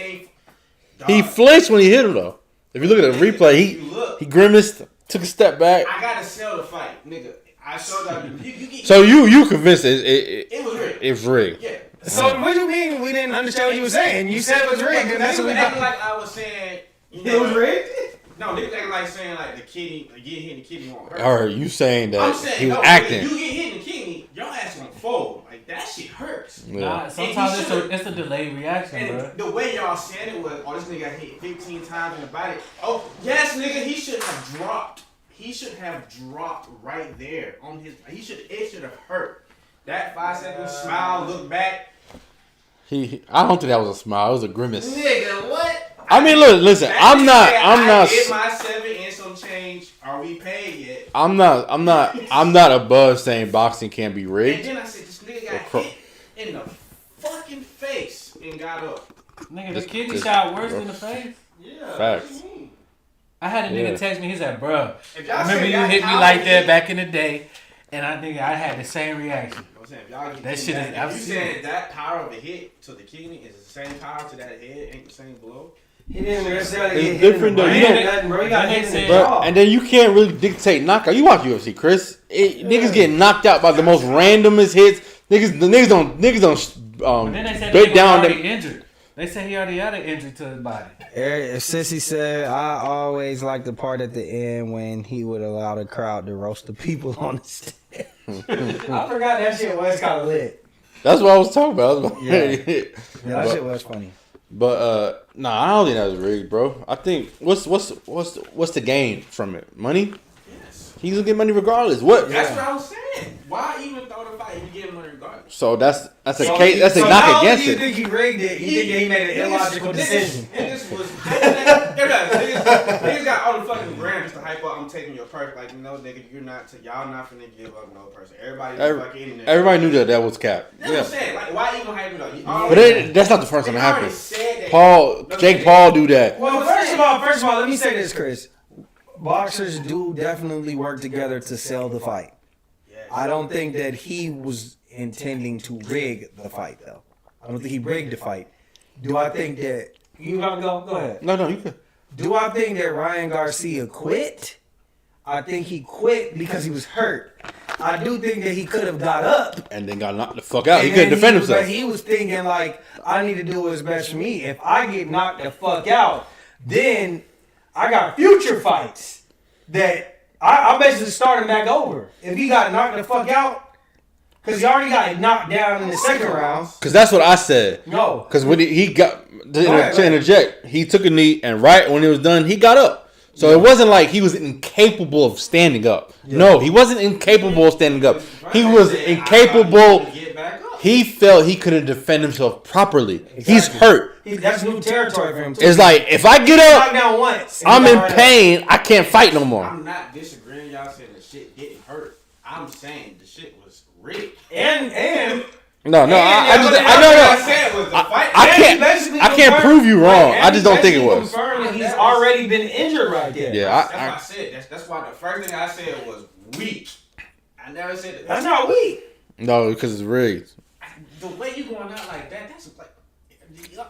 Dog, He flinched when he hit him, though. If you look at the replay, he grimaced, took a step back. I gotta sell the fight, nigga. I showed that. So you convinced it was rigged. It was rigged. Yeah. So what do you mean we didn't understand what you were saying? You said it was rigged, and that's what we acting got. like I was saying. It was rigged? No, niggas acting like saying like the kidney, get hit in the kidney won't hurt. Or you saying that I'm saying, he was no, acting. If you get hit in the kidney, your ass gonna fold. Like that shit hurts. Yeah. Nah, sometimes it's a delayed reaction, bro. And the way y'all saying it was, oh, this nigga got hit 15 times in the body. Oh, yes, nigga, he should have dropped. He should have dropped right there on his. It should have hurt. That 5 second smile, look back. I don't think that was a smile. It was a grimace. Nigga, what? I mean, look, listen. I'm not. I did my 7 and some change. Are we paid yet? I'm not above saying boxing can be rigged. And then I said, this nigga got hit in the fucking face and got up. Nigga, the kidney shot worse than the face. Yeah. Facts. I had a nigga text me. He said, "Bro, If y'all I remember say you that hit me power like that hit- back in the day." And I had the same reaction. I'm saying, if y'all get That shit is if you absolute. saying that power of a hit to the kidney is the same power to that head, ain't the same blow. He didn't necessarily It's get hit in different the though. brain You or don't- nothing, bro. He got hit in the Bro, jaw. and then you can't really dictate knockout. You watch UFC, Chris. Niggas getting knocked out by the most randomest hits. Niggas don't But then they said break he was down already them. injured. They said he already had an injury to his body. Sissy said, I always like the part at the end when he would allow the crowd to roast the people on the stage. I forgot that shit was kind of lit. That's what I was talking about. Yeah, that shit was funny. But nah, I don't think that was rigged, bro. I think what's the gain from it? Money? Yes. He's gonna get money regardless. What? That's what I was saying. Why even throw the fight if you get money regardless? So that's a So case. That's a so knock not only against do you it. think he rigged it, you think that he made an illogical decision. Niggas was niggas got all the fucking grand just to hype up. I'm taking your purse. Like, no, nigga, y'all not finna give up no person. Everybody knew that was cap. That's what I'm saying. Like, why even hype it up? But that's not the first time it happened. happened. Jake Paul do that. Well, first of all, let me say this, Chris. Boxers do definitely work together to sell the fight. I don't think that he was intending to rig the fight, though. I don't think he rigged the fight. Do I think that... You gotta go? Go ahead. No, you can. Do I think that Ryan Garcia quit? I think he quit because he was hurt. I do think that he could have got up. And then got knocked the fuck out. He And couldn't then defend himself. But he was thinking, like, I need to do what's best for me. If I get knocked the fuck out, then I got future fights that I'm basically starting back over. If he got knocked the fuck out, because he already got knocked down in the second round. Because that's what I said. No. Because when he got Right. to interject, he took a knee, and right when it was done, he got up. So it wasn't like he was incapable of standing up. Yeah. No, he wasn't incapable of standing up. He was incapable. He felt he couldn't defend himself properly. Exactly. He's hurt. That's new territory for him, too. It's like, if I get up, down once, I'm in pain. I can't fight no more. I'm not disagreeing. Y'all saying the shit getting hurt. I'm saying the shit was rigged. And No, I can't prove you wrong. I just don't think it was. He's already been injured right there. Yeah, that's what I said. That's why the first thing I said was weak. I never said that. That's not weak. No, because it's rigged. The way you going out like that, that's like.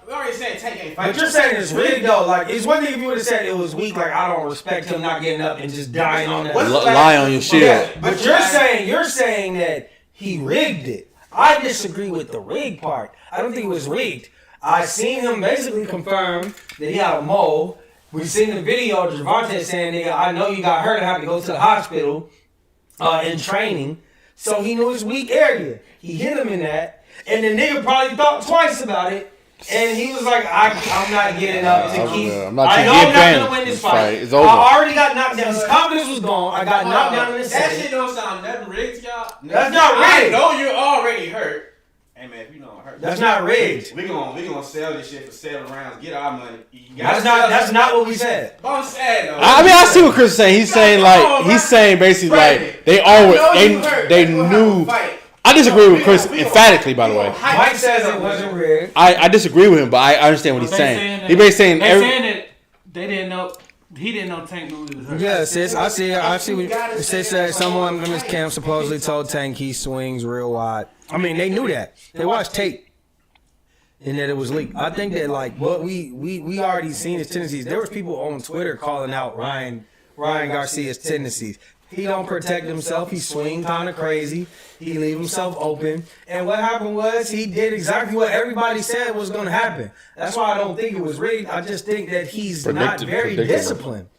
We already said Tank ain't fighting. But you're saying it's rigged though. Like, it's one thing if you would have said it was weak. Like, I don't respect him not getting up and just dying on that. Lie on your shield. Yeah, but you're saying that he rigged it. I disagree with the rig part. I don't think it was rigged. I seen him basically confirm that he had a mole. We seen the video of Gervonta saying, "Nigga, I know you got hurt and have to go to the hospital in training." So he knew his weak area. He hit him in that, and the nigga probably thought twice about it. And he was like, I'm not getting up to keep. I know I'm not going to win this fight. It's over. I already got knocked down. His confidence was gone. I got knocked down in the That second. shit don't sound nothing rigged, y'all. That's not rigged. I know you're already hurt. Hey man, if you know I'm hurt. That's not rigged. We gonna sell this shit for 7 rounds. Get our money. That's not what we said. But I'm sad though. I mean, I see what Chris is saying. He's saying basically like they always they knew. I disagree with Chris emphatically, by the way. Mike says it wasn't rigged. I disagree with him, but I understand what he's saying. He's basically saying saying that they didn't know He didn't know Tank knew he was hurt. Yeah, sis, I see. Sis said someone in his camp supposedly told Tank he swings real wide. I mean, they knew that. They watched tape, and that it was leaked. I think that like what we already seen his tendencies. There was people on Twitter calling out Ryan Garcia's tendencies. He don't protect himself. He swing kind of crazy. He leave himself open. And what happened was he did exactly what everybody said was going to happen. That's why I don't think it was rigged. I just think that he's not very disciplined.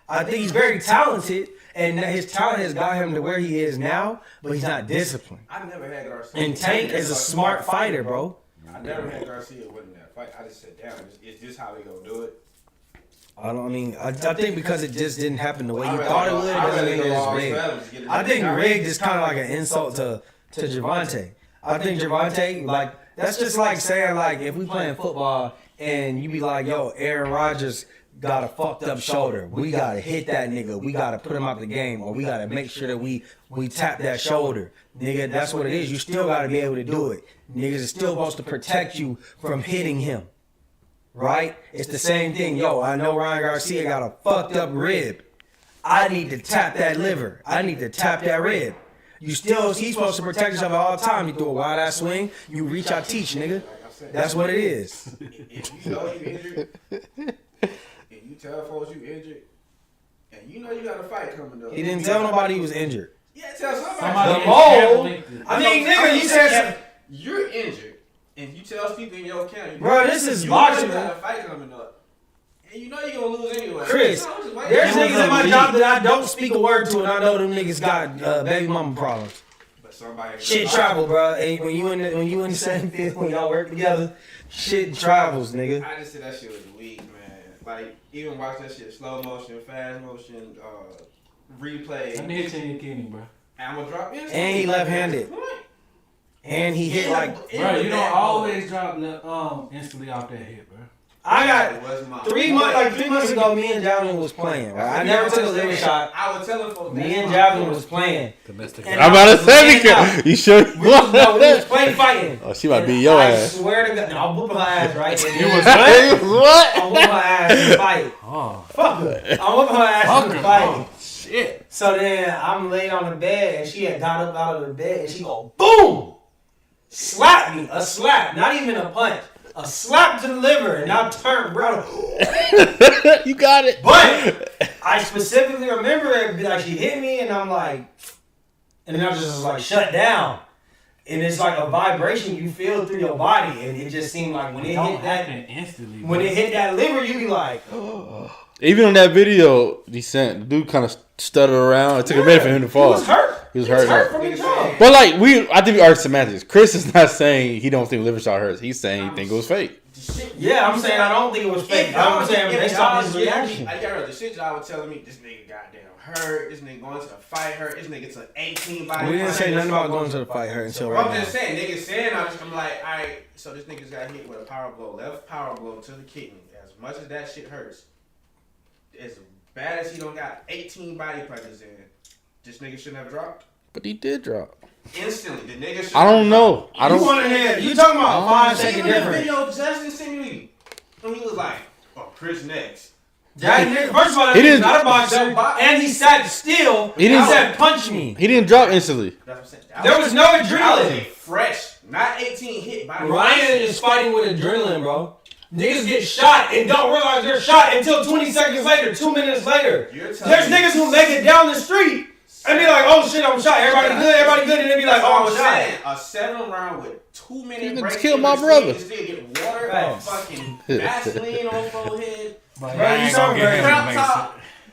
I think he's very talented, and that his talent has got him to where he is now, but he's not disciplined. I never had Garcia. And Tank is a smart fighter, bro. I never had Garcia winning that fight. I just sat down. Is this how we gonna do it? I think because it just didn't happen the way you thought it would, it doesn't mean it's rigged. I think rigged is kind of like an insult to Gervonta. I think Gervonta, like, that's just like saying, like, if we playing football and you be like, yo, Aaron Rodgers got a fucked up shoulder. We got to hit that nigga. We got to put him out the game, or we got to make sure that we tap that shoulder. Nigga, that's what it is. You still got to be able to do it. Niggas is still supposed to protect you from hitting him. Right? It's the same thing. Yo, I know Ryan Garcia got a fucked up rib. I need to tap that liver. I need to tap that rib. He's supposed to protect himself at all time. You throw a wide ass swing, you reach out, teach, nigga. That's what it is. If you know you injured, and you tell folks you injured, and you know you got a fight coming up. He didn't tell nobody he was injured. Yeah, tell somebody. The mole. I mean, nigga, you said you're injured. And you tell people in your camp, bro, this is boxing. You got a fight coming up, and you know you're gonna lose anyway. Chris, there's niggas in my job that I don't speak a word to, and I know them niggas got baby mama problems. But somebody shit travel, bro. And when you in the same field, when y'all work together, shit travels, nigga. I just said that shit was weak, man. Like even watch that shit slow motion, fast motion, replay. Let me hit you in your kidney, bro. I'm gonna drop in. And he left-handed. And he hit like, bro, you don't always drop instantly off that hit, bro. I got 3 months ago, me and Javelin was playing. Right? I never took a liver shot. I was telling folks. Me and Javelin was playing. I'm about to say, you sure? We was playing fighting. Oh, she might be your ass. I swear to God, I'll whoop her ass right. You was what? I'll whoop her ass in the fight. Oh, fuck her. I'll whoop her ass in the fight. Oh, shit. So then I'm laying on the bed, and she had got up out of the bed, and she go boom. Slap me, a slap, not even a punch, a slap to the liver, and I turned, bro. You got it. But I specifically remember it, like she hit me, and I'm like, and then I just was like shut down, and it's like a vibration you feel through your body, and it just seemed like when it hit that instantly, when it hit that liver, you be like, oh. Even on that video he sent, the dude kind of stuttered around. It took a minute for him to fall. He was hurt. He was hurt from the jump. But like I think we are semantics. Chris is not saying he don't think liver shot hurts. He's saying he think it was fake. Yeah, I'm saying I don't think it was fake. I'm saying based on his reaction. I got the shit y'all was telling me. This nigga goddamn hurt. This nigga going to the fight hurt. This nigga to 18 body. We didn't say nothing about going to the fight hurt until right now. I'm just saying, niggas saying. I'm like, all right. So this nigga's got hit with a power blow, left power blow to the kidney. As much as that shit hurts, as bad as he don't got 18 body punches in, this nigga shouldn't have dropped. But he did drop. Instantly, the nigga. I don't know. I don't. You talking about 5 second difference? Video Justin sent me, and he was like, "Oh, Chris next." That nigga, first of all, he didn't. Not a boxer, and he sat still. He said, "Punch me." He didn't drop instantly. That's what I'm saying. There was no adrenaline. Fresh, not 18 hit by. Ryan is fighting with adrenaline, bro. Niggas get shot and don't realize they're shot until 20 seconds later, 2 minutes later. There's niggas who make it down the street and be like, "Oh shit, I'm shot. Everybody good," and they be like, "Oh, I'm shot." A 7 round with 2 minute break. Killed my brother. You still get water, fucking Vaseline on forehead. Bro, you so great.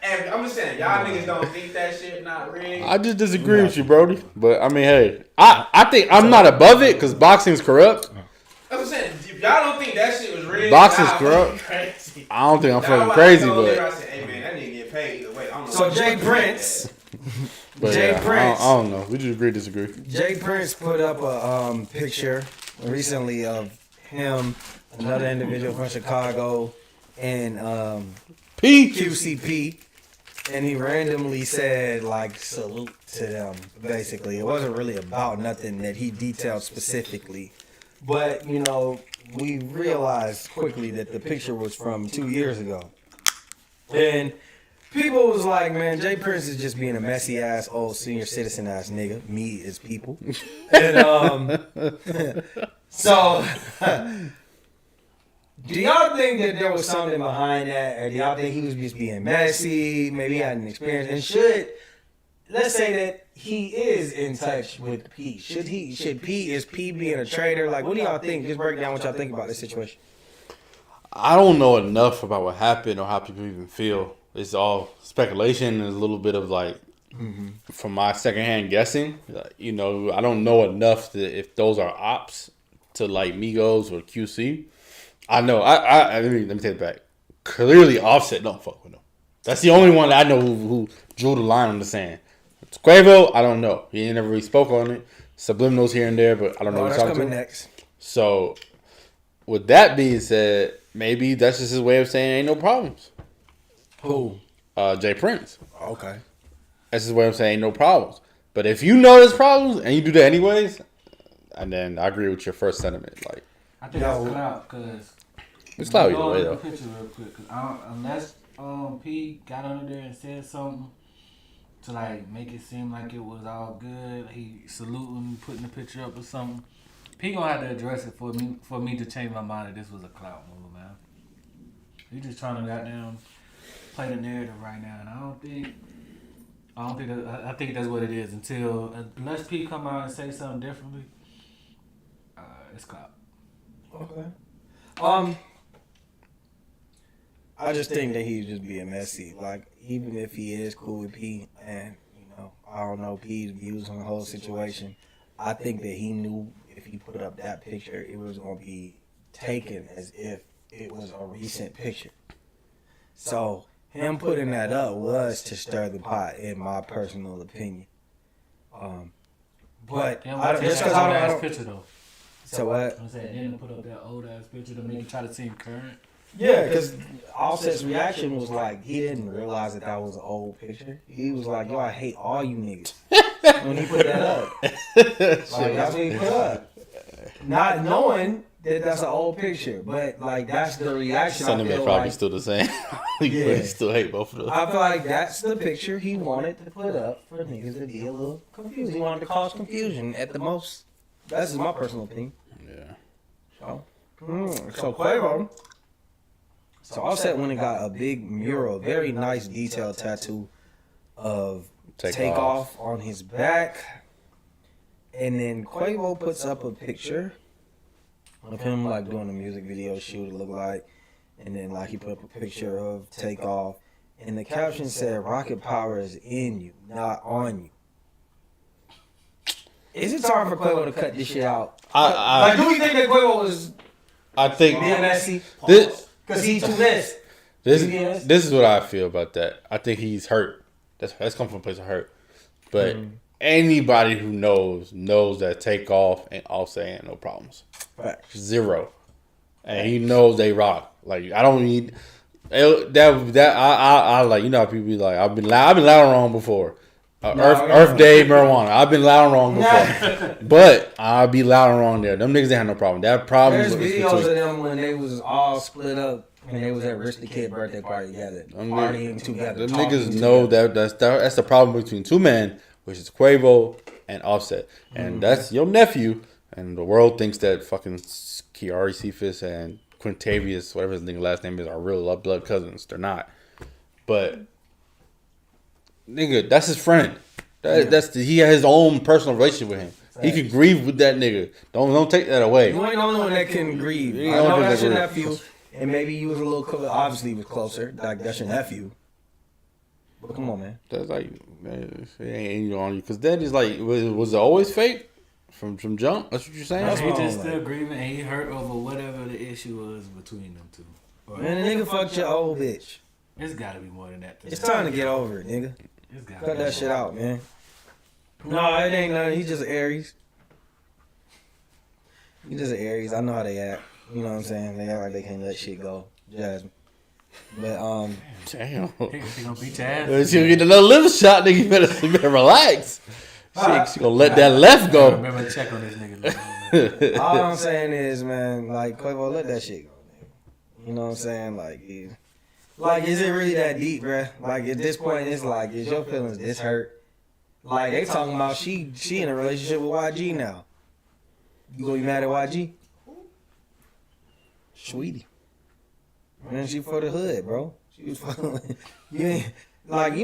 And I'm just saying, y'all niggas don't think that shit not rigged. I just disagree with you, Brody. But I mean, hey, I think I'm not above it because boxing's corrupt. I'm saying, if y'all don't think that shit was rigged, boxing's corrupt. Crazy. I don't think I'm fucking crazy, but I said, hey man, that nigga get paid either way. I don't know. So Jay Prince. But Jay yeah, Prince. I don't know. We just agree, disagree. Jay Prince put up a picture recently of him, another individual from Chicago, and QCP, and he randomly said like salute to them. Basically, it wasn't really about nothing that he detailed specifically, but you know, we realized quickly that the picture was from 2 years ago, and People was like, man, Jay Prince is just being a messy ass old senior citizen ass nigga. Me is people. And so do y'all think that there was something behind that, or do y'all think he was just being messy? Maybe he had an experience, and let's say that he is in touch with P. Is P being a traitor? Like, what do y'all think? Just break down what y'all think about this situation. I don't know enough about what happened or how people even feel. It's all speculation and a little bit of like, from my secondhand guessing. You know, I don't know enough that if those are ops to like Migos or QC. I know. Let me take it back. Clearly, Offset don't fuck with him. That's the only one that I know who drew the line on the sand. It's Quavo, I don't know. He never really spoke on it. Subliminals here and there, but I don't know what he's talking coming to. next. So, with that being said, maybe that's just his way of saying ain't no problems. Who? Jay Prince. Okay. That's his way of saying ain't no problems. But if you know there's problems and you do that anyways, and then I agree with your first sentiment. Like, I think that's clout because it's clout either way the though. picture real quick, cause unless P got under there and said something to like make it seem like it was all good, he saluting, putting the picture up or something. P gonna have to address it for me to change my mind that this was a clout move, man. He just trying to goddamn play the narrative right now, and I think that's what it is. Unless P come out and say something differently, it's clout. Okay. I just think that he's just being messy. Like, even if he is cool with P, and I don't know P's views on the whole situation, I think that he knew if he put up that picture, it was gonna be taken as if it was a recent picture. So him putting that up was to stir the pot, in my personal opinion. But just because I don't picture though. So what? I'm saying, then put up that old ass picture to make you try to seem current. Yeah, because Offset's reaction was like, he didn't realize that was an old picture. He was like, yo, I hate all you niggas. When he put that up. Like, that's what he put up. Not knowing that that's an old picture, but like, that's the reaction. Sentiment probably still the same. He still hate both of them. I feel like that's the picture he wanted to put up for niggas to be a little confused. He wanted to cause confusion at the most. That's just my personal opinion. Yeah. So Quavo. So Offset went and got a big mural, very nice detailed tattoo of Takeoff on his back. And then Quavo puts up a picture of him like doing a music video shoot, it looked like. And then like he put up a picture of Takeoff. And the caption said, "Rocket power is in you, not on you." Is it time for Quavo to cut this shit out? Like, do we think that Quavo was being messy? Because he's too messy. This is what I feel about that. I think he's hurt. That's come from a place of hurt. But anybody who knows that Takeoff and Offset ain't no problems. Right. Zero. And he knows they rock. Like, I don't need I like, you know how people be like, I've been loud and wrong before. Earth Day marijuana. I've been loud and wrong before. But I'll be loud and wrong there. Them niggas ain't have no problem. That problem There's videos of them when they was all split up and they was at Rich the Kid birthday party together. Partying together. Them niggas know that's the problem between two men, which is Quavo and Offset. And that's your nephew. And the world thinks that fucking Kiari Cephas and Quintavious, whatever his nigga last name is, are real blood cousins. They're not. But nigga, that's his friend. He has his own personal relationship with him. He can grieve with that nigga. Don't take that away. You ain't the only one that can grieve. I know that's your nephew, and maybe you was a little closer. Obviously, he was closer. Like, that's your nephew. But come on, man. That's like, man, it ain't on you. Because that is like, was it always fake from jump? That's what you're saying? He just still grieving and he hurt over whatever the issue was between them two. Man, the nigga fucked your old bitch. It's gotta be more than that. It's time to get over it, nigga. Cut that shit out, man. No, it ain't nothing. He's just Aries. He's just an Aries. I know how they act. You know what I'm saying? They act like they can't let shit go. Jasmine. But damn. She gonna beat your ass. She gonna get another liver shot, nigga. You better relax. She gonna let that left go. Remember to check on this nigga. All I'm saying is, man, like, Quavo, let that shit go, nigga. You know what I'm saying? Like, Like, is it really that deep, bruh? Like, at this point, it's like, is your feelings this hurt? Like, they talking about she in a relationship with YG now. You gonna be mad at YG? Sweetie. Man, she for the hood, bro. She was fucking. You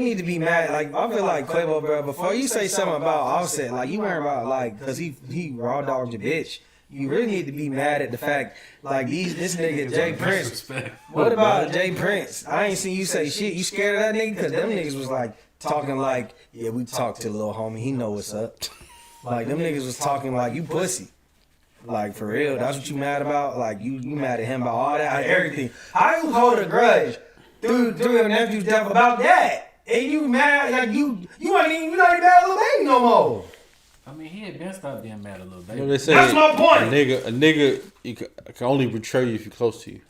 need to be mad. Like, I feel like Quavo, bro, before you say something about Offset, like, you worry about, like, because he raw dogged your bitch. You really need to be mad at the fact, like, this nigga, Jay Prince. What about Jay Prince? I ain't seen you say shit. You scared of that nigga? Because them niggas was, like, talking like, yeah, we talked to the little homie. He know what's up. Like, them niggas was talking like, you pussy. Like, for real, that's what you mad about? Like, you mad at him about all that, everything. How you hold a grudge through your nephew's death about that? And you mad, like, you not even mad at little baby no more. I mean, he had been stopped being mad a little bit. You know, they say that's my point. A nigga you can only betray you if you're close to you.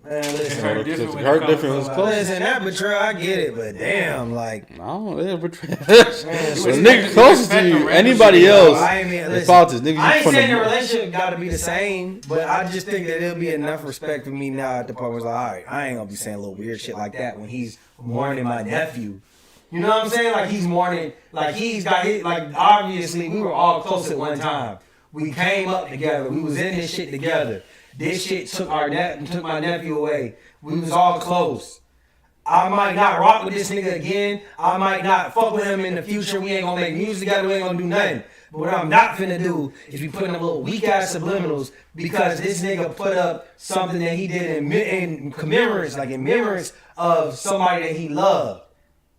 Man, listen. Hurt different when Hurt it different comes was to- close. Listen, that betrayal, I get it, but damn, like. No, they betray. Man, A nigga closest to you, anybody else. I mean, it's listen, politics. Nigga, I ain't from saying the- the relationship got to be the same, but I just think that there'll be enough respect for me now at the point where it's like, all right, I ain't gonna be saying little weird shit like that when he's mourning my nephew. You know what I'm saying? Like, he's mourning, like, he's got hit, like, obviously, we were all close at one time. We came up together. We was in this shit together. This shit took took my nephew away. We was all close. I might not rock with this nigga again. I might not fuck with him in the future. We ain't gonna make music together. We ain't gonna do nothing. But what I'm not finna do is be putting up little weak ass subliminals because this nigga put up something that he did in remembrance of somebody that he loved.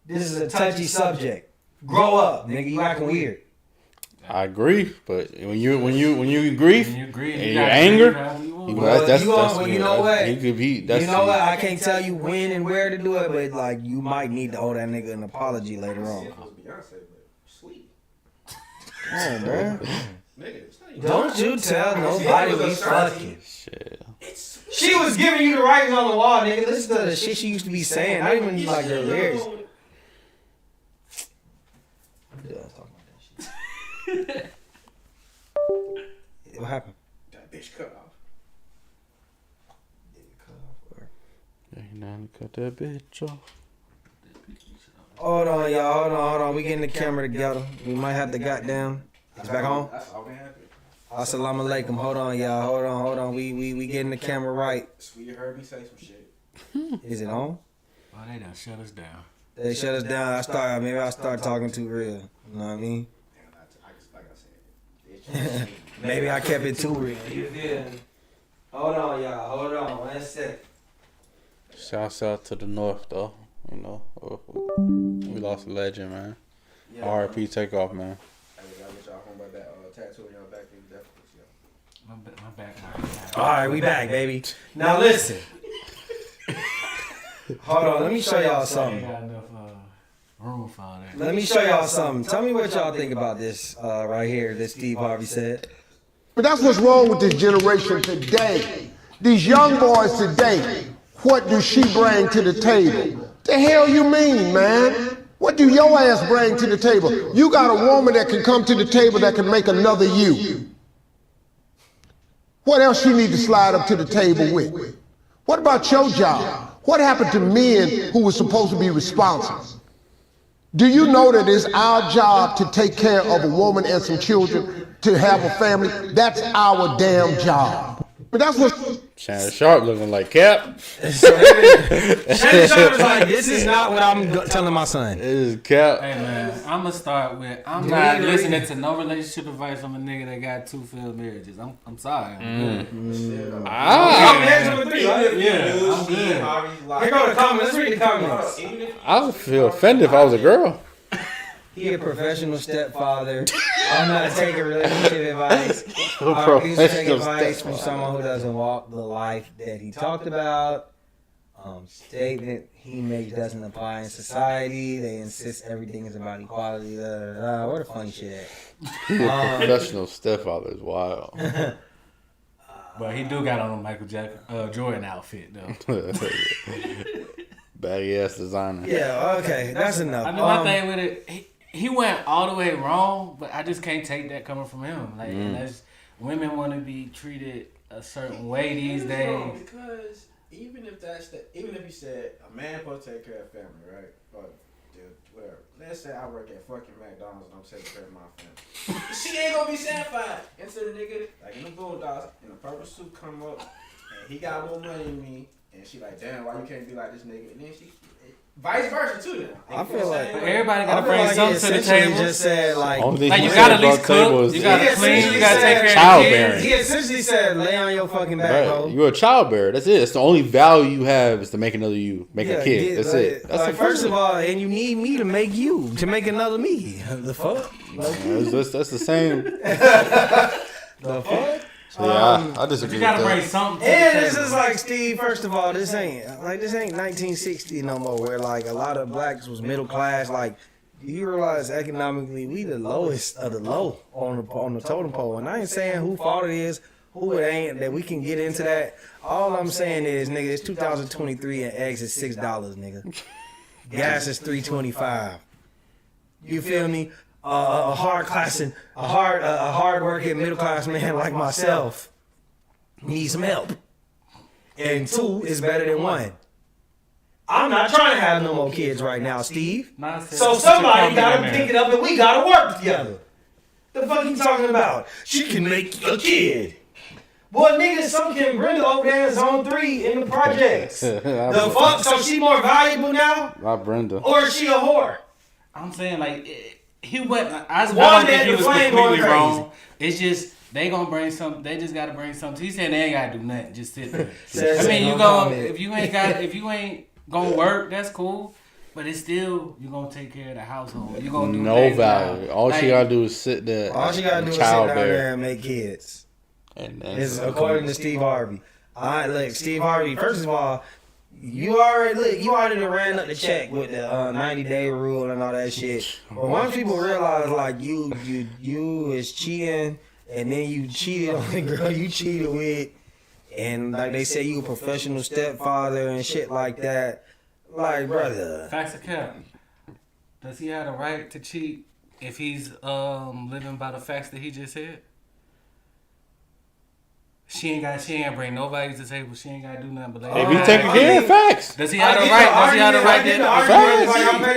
This is a touchy subject. Grow up, nigga. You acting weird. I agree, but when you in grief When you agree, and you your gotta anger, agree however you want. you Well, that's you know what? You could be. That's You know what? I can't tell you when and where to do it, but like you might need to owe that nigga an apology later on. It was Beyonce, but sweet. Come on, bro. Nigga, it's not even Don't you tell nobody we fucking. Shit. She was giving you the writings on the wall, nigga. Listen to the shit she used to be saying. I didn't even like her lyrics. What happened? that bitch cut off. Ain't nothing to cut that bitch off. Hold on, y'all. Hold on. We getting the camera together. We might have to goddamn. It's back home. That's all we happen. Assalamu alaikum. Hold on, y'all. Hold on. We getting the camera right. Sweetie heard me say some shit. Is it on? Oh, they done shut us down. They shut us down. Maybe I start talking too real. You know what I mean? Damn, like I said, it's Maybe I kept it too real. You feel me? Hold on, y'all. Hold on. 1 second. Shouts out to the North though. You know, we lost a legend, man. Yeah. R.I.P. Takeoff, man. I gotta get y'all home about that tattoo on your back. You definitely see My back. All right, we back, baby. Now listen. Hold on. Let me show y'all Ain't something. got enough room for all that. Let me show y'all something. Tell me what y'all think about this right here that Steve Harvey said. But that's what's wrong with this generation today. These young boys today, what do she bring to the table? The hell you mean, man? What do your ass bring to the table? You got a woman that can come to the table that can make another you. What else you need to slide up to the table with? What about your job? What happened to men who were supposed to be responsible? Do you know that it's our job to take care of a woman and some children, to have a family? That's our damn job. But that's what... Shannon Sharp looking like Cap. Shannon Sharp was like, this is not what I'm telling my son. It is Cap. Hey man, I'm gonna start with I'm not listening to no relationship advice from a nigga that got 2 failed marriages. I'm sorry. I'm good. I'm good. Yeah, I'm good. Here go the comments. Let's read the comments. I would feel offended if I was a girl. He a professional stepfather. I'm not taking relationship advice. I refuse to take Professional advice from stepfather. someone who doesn't walk the life that he talked about. Statement he makes doesn't apply in society. They insist everything is about equality. Where the funny shit at? Professional stepfather is wild. But he do got on a Michael Jordan outfit though. Baggy ass designer. Yeah, okay, that's enough. I mean, my thing with it, he went all the way wrong, but I just can't take that coming from him. Like, and that's, women want to be treated a certain way these days. Because even if you said a man supposed to take care of family, right? Or dude, whatever. Let's say I work at fucking McDonald's and I'm taking care of my family. She ain't gonna be satisfied until the nigga, like in the Boondocks, in a purple suit come up and he got more money than me, and she like, damn, why you can't be like this nigga? And then she, vice versa too. Then I feel like everybody gotta bring something to the table. Just said like you gotta at least cook, you gotta clean, you gotta take care of childbearing. He essentially said, lay on your fucking back, ho. You're a childbearer. That's it. That's the only value you have is to make another you, make a kid. That's it. That's like, first of all, and you need me to make you, to make another me. The fuck? That's the same. The fuck? So yeah, I disagree. You gotta with that. bring something. And this is like, Steve, first of all, this ain't 1960 no more, where like a lot of blacks was middle class. Like, you realize economically we the lowest of the low on the totem pole. And I ain't saying who fault it is, who it ain't, that we can get into that. All I'm saying is, nigga, it's 2023 and eggs is $6, nigga. Gas is $3.25. You feel me? A hard working middle class man like myself needs some help. And 2 is better than 1. I'm not trying to have no more kids right now, Steve. So somebody gotta pick it up and we gotta work together. The fuck you talking about? She can make a kid. Boy, nigga, some can Brenda over there in zone 3 in the projects. The fuck? So she more valuable now? Not Brenda. Or is she a whore? I'm saying like he went. I don't think he was completely wrong. It's just they gonna bring something. They just gotta bring something. He said they ain't gotta do nothing. Just sit there. I mean, you go if you ain't gonna work, that's cool. But it's still you gonna take care of the household. You gonna do no value. Now. All she gotta do is sit there. All she gotta do is sit down there and make kids. And it's according to Steve Harvey. Look, Steve Harvey. First of all, you already ran up the check with the 90-day rule and all that shit. But once people realize like you is cheating, and then you cheated on the girl you cheated with, and like they say you a professional stepfather and shit like that, like brother. Facts of cap. Does he have the right to cheat if he's living by the facts that he just said? She ain't bring nobody to the table. She ain't gotta do nothing but if he taking care of facts. Does he have the right? Does he have the right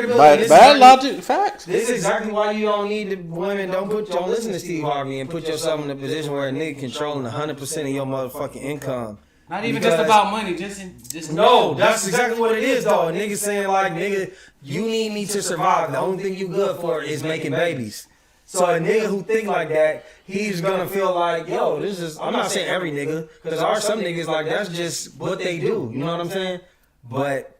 to facts? Bad logic, facts. This is exactly why you don't need the women. Don't listen to Steve Harvey and put yourself in a position where a nigga controlling 100% of your motherfucking income. Not even just about money. Just no. That's exactly what it is, though. A nigga saying like, nigga, you need me to survive. The only thing you good for is making babies. So a nigga who think like that, he's gonna feel like, yo, this is. I'm not saying every nigga, because there are some niggas like that's just what they do. You know what I'm saying? But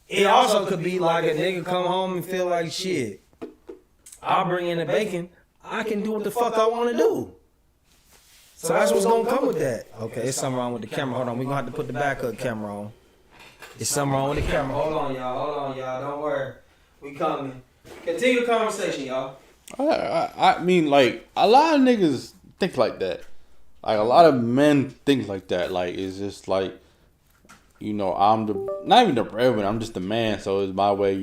it also could be like a nigga come home and feel like, shit, I'll bring in the bacon. I can do what the fuck I want to do. So that's what's gonna come with that. Okay, it's something wrong with the camera. Hold on, we're gonna have to put the backup camera on. It's something wrong with the camera. Hold on, y'all. Don't worry. We coming. Continue the conversation, y'all. I mean, like, a lot of niggas think like that. Like, a lot of men think like that. Like, it's just like, you know, not even the breadwinner, I'm just the man, so it's my way.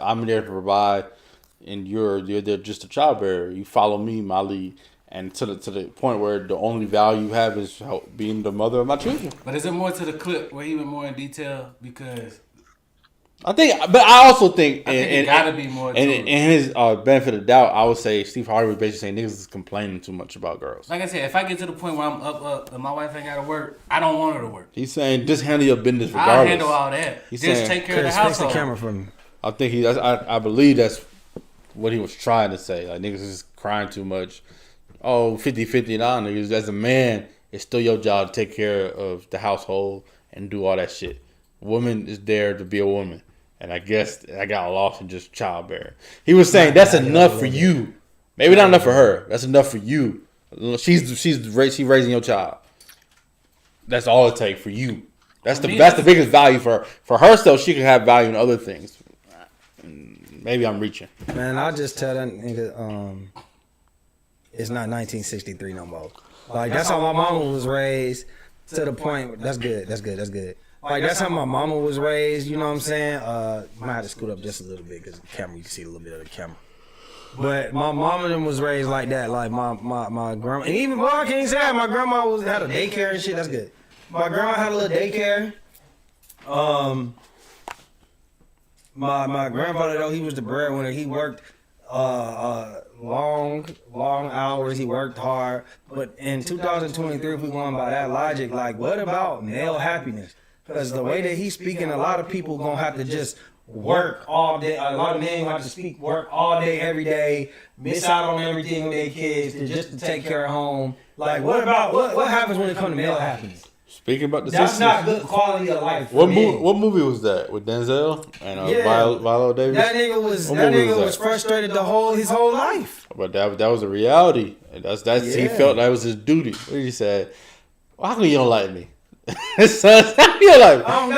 I'm there to provide, and you're there just a childbearer. You follow me, my lead. And to the point where the only value you have is being the mother of my children. But is it more to the clip where he went more in detail? Because but I also think, it gotta be more. And in his benefit of the doubt, I would say Steve Harvey was basically saying niggas is complaining too much about girls. Like I said, if I get to the point where I'm up and my wife ain't gotta work, I don't want her to work. He's saying just handle your business regardless. I'll handle all that. He's just saying, take care of the household. The camera from me. I think I believe that's what he was trying to say. Like, niggas is crying too much. Oh, 50-50 now, niggas. As a man, it's still your job to take care of the household and do all that shit. Woman is there to be a woman. And I guess I got lost in just childbearing. He was saying that's enough for you. Maybe not enough for her. That's enough for you. She's raising your child. That's all it takes for you. That's the biggest value for her. For herself, she can have value in other things. Maybe I'm reaching. Man, I just tell that nigga, it's not 1963 no more. Like, that's how my mama was raised. To the point, that's good. Like, that's how my mama was raised, you know what I'm saying? Might have to scoot up just a little bit because the camera, you can see a little bit of the camera. But my mama them was raised like that. Like, my grandma, and even, well, I can't say that. My grandma had a daycare and shit, that's good. My grandma had a little daycare, My grandfather though, he was the breadwinner. He worked long hours. He worked hard. But in 2023, if we going by that logic, like what about male happiness? Because the way that he's speaking, a lot of people gonna have to just work all day. A lot of men gonna have to work all day, every day, miss out on everything with their kids just to take care of home. Like what about what happens when it comes to male happiness? Speaking about the That's 60s, not good quality of life. What movie was that with Denzel and Viola Davis? That nigga was frustrated his whole life. But that was a reality. And that's he felt that was his duty. What did he say? Well, how come you don't like me? Son, how come you don't like me? I don't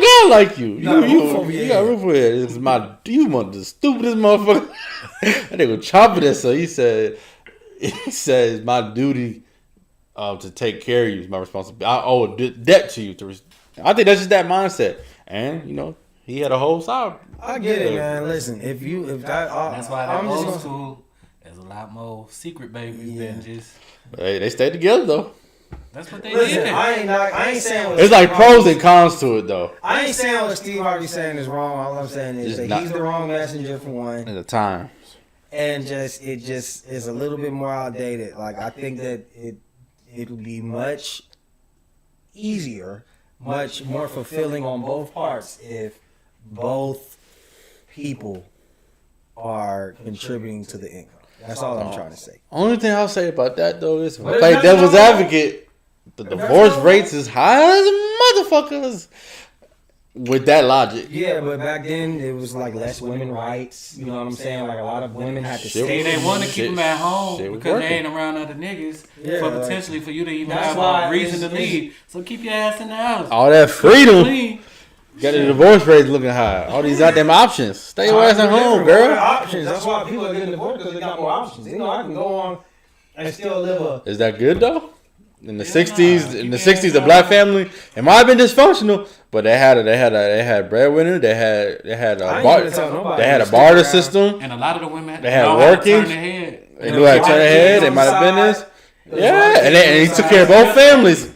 gotta like you. You got room for it. It's my you want the stupidest motherfucker. That nigga chopping it. So he said it's my duty. To take care of you is my responsibility. I owe a debt to you. I think that's just that mindset. And he had a whole side. I get it, man. Listen, that's why that old school. There's a lot more secret babies than just. Hey, they stayed together though. That's what they did. I ain't saying it's like pros and cons to it though. I ain't saying what Steve Harvey saying is wrong. All I'm saying is that he's the wrong messenger for one. At the time. And it just is a little bit more outdated. Like I think that it would be much easier, much more fulfilling on both parts if both people are contributing to the income. That's all I'm trying to say. Only thing I'll say about that though is if I play devil's advocate, the divorce rates is high as motherfuckers. With that logic. Yeah, but back then it was like less women rights. You know what I'm saying? Like a lot of women had to stay. They want to keep them at home because they ain't around other niggas for potentially for you to even have a reason to leave. So keep your ass in the house. All that freedom. Got the divorce rates looking high. All these goddamn options. Stay your ass at home, girl. Options. That's why people are getting divorced because they got more options. I can go on and still live Is that good though? In the 60s, the black family, it might have been dysfunctional, but they had breadwinner, they had a barter system, and a lot of the women they had working, they knew how to turn their head, they might have been this, and he took care of both families.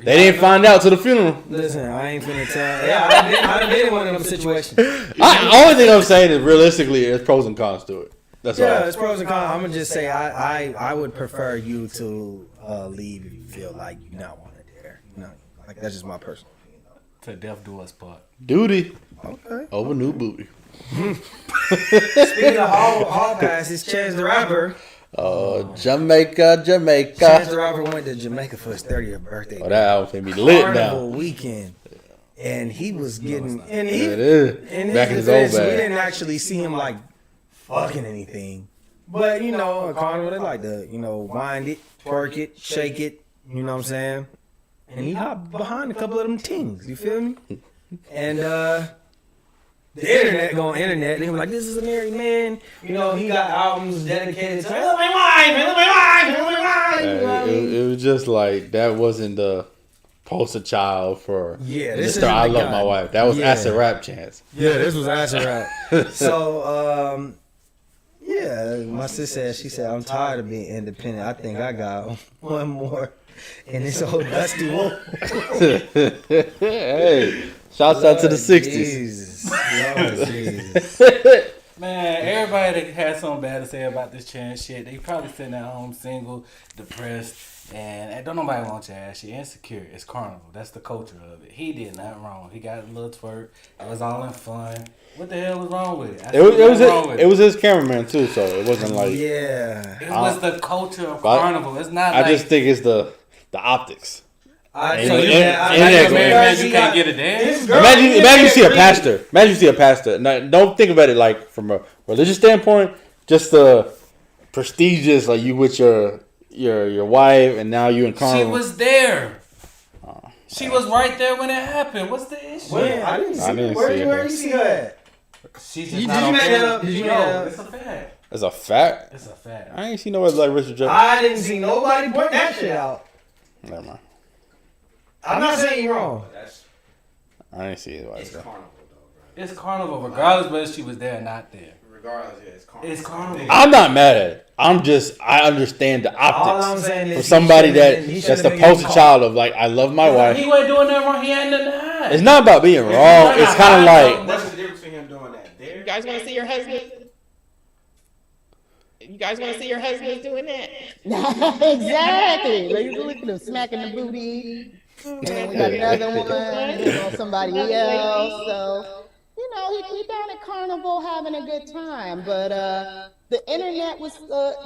They didn't find out till the funeral. Listen, I ain't finna tell. Yeah, I done been in one of them situations. Only thing I'm saying is realistically, there's pros and cons to it. That's all. Yeah, it's pros and cons. I'm gonna just say I would prefer you to leave if you feel like you're not wanted there. Like that's just my personal opinion. To death do us part. Duty. Okay. Over new booty. Speaking of hall passes, Chance the Rapper. Jamaica. Chance the Rapper went to Jamaica for his 30th birthday. Oh, that album finna be lit now. Carnival weekend. And he was getting back in his old bag. We didn't actually see him like fucking anything. But a carnival they like to, wind it, twerk it, shake it, you know what I'm saying? And he hopped behind a couple of them things, you feel me? And the internet, they were like, this is a married man. He got albums dedicated to look my wife. It was just like that wasn't the poster child for this I love my wife. That was acid rap Chance. Yeah, this was acid rap. So my sister said, I'm tired of being independent. I think I got one more in this old dusty wolf. Hey, shouts out to the 60s. Jesus. Lord Jesus. Man, everybody that has something bad to say about this Chance shit, they probably sitting at home single, depressed, and don't nobody want your ass. You're insecure. It's carnival. That's the culture of it. He did nothing wrong. He got a little twerk. It was all in fun. What the hell was wrong with it? It was his cameraman too, so it wasn't like it was the culture of carnival. It's not. I just think it's the optics. You can't get it there. Imagine you see a pastor. Imagine you see a pastor. Now, don't think about it like from a religious standpoint. Just the prestigious, like you with your wife, and now you in carnival. She was there. She was right there when it happened. What's the issue? I didn't see her. Where you see her at? She's just not on camera. Did you know? It's a fact. It's a fact? It's a fact. I ain't seen nobody like Richard Jefferson. I didn't see nobody point that shit out. Never mind. I'm not saying you're wrong. I didn't see it. It's carnival, though, bro. It's carnival, regardless whether she was there or not there. regardless, yeah, it's carnival. It's carnival. I'm not mad at it. I understand the All I'm optics saying is for somebody that's the supposed poster child of like, I love my wife. He wasn't doing nothing wrong. He had nothing to hide. It's not about being wrong. It's kind of like, What's the difference between him doing that? There. You guys want to see your husband? You guys want to see your husband doing that? Exactly. Like, you look at him smacking the booty. And then we got another one on somebody else. So, you know, he down at Carnival having a good time. But the internet was,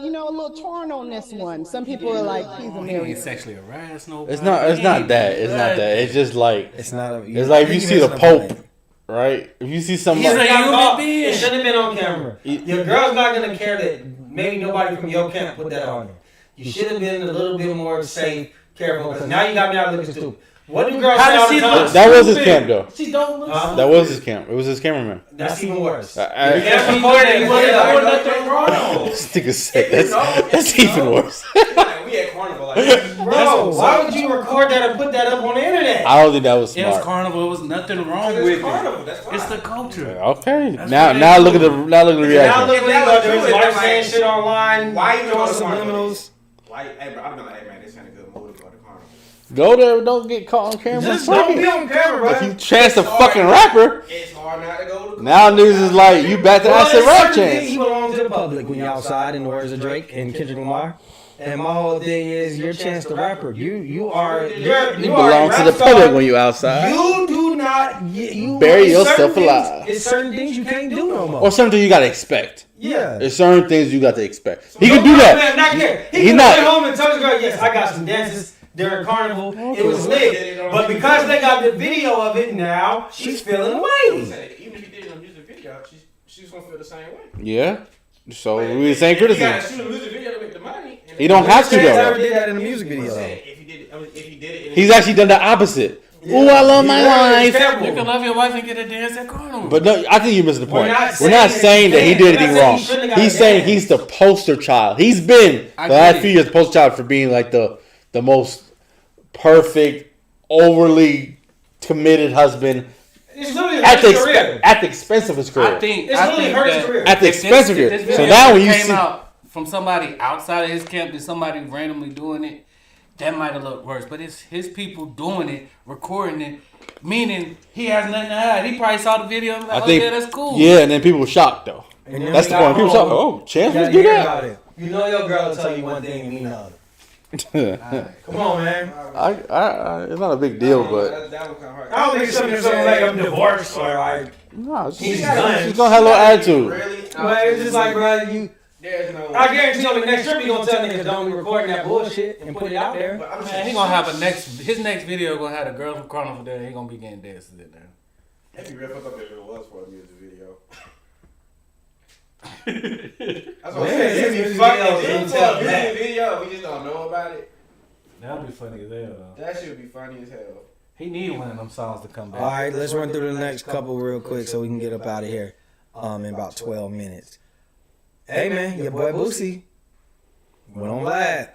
you know, a little torn on this one. Some people are like, he's a He ain't married. sexually harassed nobody. it's not that. It's not that. It's just like, It's not. it's like if you see the Pope, right? If you see He's somebody, a human being. It should have been on camera. Your girl's not gonna care that maybe nobody from your camp put that on there. You should have been a little bit more safe, careful, because now you got me out looking stupid. What do girls How say does all the she time? look? that was his camp though. She don't look. That was his camp. It was his cameraman. That's even worse. That's recorded. He wasn't doing nothing wrong. This nigga said that's even worse. Like, we at carnival. Like, Bro, why would you record that and put that up on the internet? I don't think that was It was smart. carnival. It was nothing wrong it's with carnival. it. That's fine. It's the culture. Okay, That's now what they now do. look at the Now reaction. look at there's Like, wife saying shit online. Why you throwing go to carnival? subliminals? Why? Hey, bro, I'm like, hey man, this ain't a good mood to go to carnival. Go there, don't get caught on camera. Just don't be on camera, If bro. you chance a fucking rapper, It's hard not to go to now niggas is like, you back to acid rap You chance. belong to the public when you're outside, in the words of Drake and Kendrick Lamar. And my whole thing is, your chance to rapper. You are You belong to the public when you outside. You do not. You Bury it's yourself certain things- alive. It's certain things you can't do no more. Or something you gotta expect. Yeah. There's certain things you got to expect. He can do that. Not here. He He's can not- go home and tell his girl, yes, I got some dances during carnival. It was lit. But because they got the video of it now, she's feeling away. Even if you did it in a music video, she's gonna feel the same way. Yeah. So we the same You gotta criticism. shoot a music video to make the money. And He don't have to Chance never though. did that in a music video. though. If he did it, in He's actually done the opposite. Ooh, I love my wife. You can love your wife and get a dance at carnival. But no, I think you're missing the point. We're not saying that he saying did that anything he wrong. shouldn't have got He's a saying dance. he's the poster child. He's been I the get last it. few years poster child for being like the most perfect, overly committed husband It's really at hurt his career. the expense of his career. I think It's really hurt his career. At the expense of If it. this So video now when you came see, out from somebody outside of his camp to somebody randomly doing it, that might have looked worse. But it's his people doing it, recording it, meaning he has nothing to hide. He probably saw the video and was like, I think, yeah, that's cool. yeah, and then people were shocked though. And then That's we the got point. People home, saw, oh, Chance you would gotta do hear that. about it. You know your girl will tell you one thing and mean another. Come on, man. It's not a big deal, but that was kind of hard. I don't think something like I'm divorced or like. no, she's He's done. gonna have a little attitude. Really? But it's just like, bro, you. There's no. I guarantee on the next trip you gonna tell niggas don't be recording that bullshit and put it out there. But I'm Man, saying he gonna have his next video gonna have the girl from Carnival there. He gonna be getting dances in there. That'd be real fucked up if it was for a music video. That's what I'm Yeah, saying. his It'd be music fucked video if it was is for a in music that. video. We just don't know about it. That'd be funny as hell though. That shit would be funny as hell. He need one of them songs to come back. All right, let's run through the next couple real quick so we can get up out of here. In about 12 minutes. Hey man, your boy Boosie went on Vlad.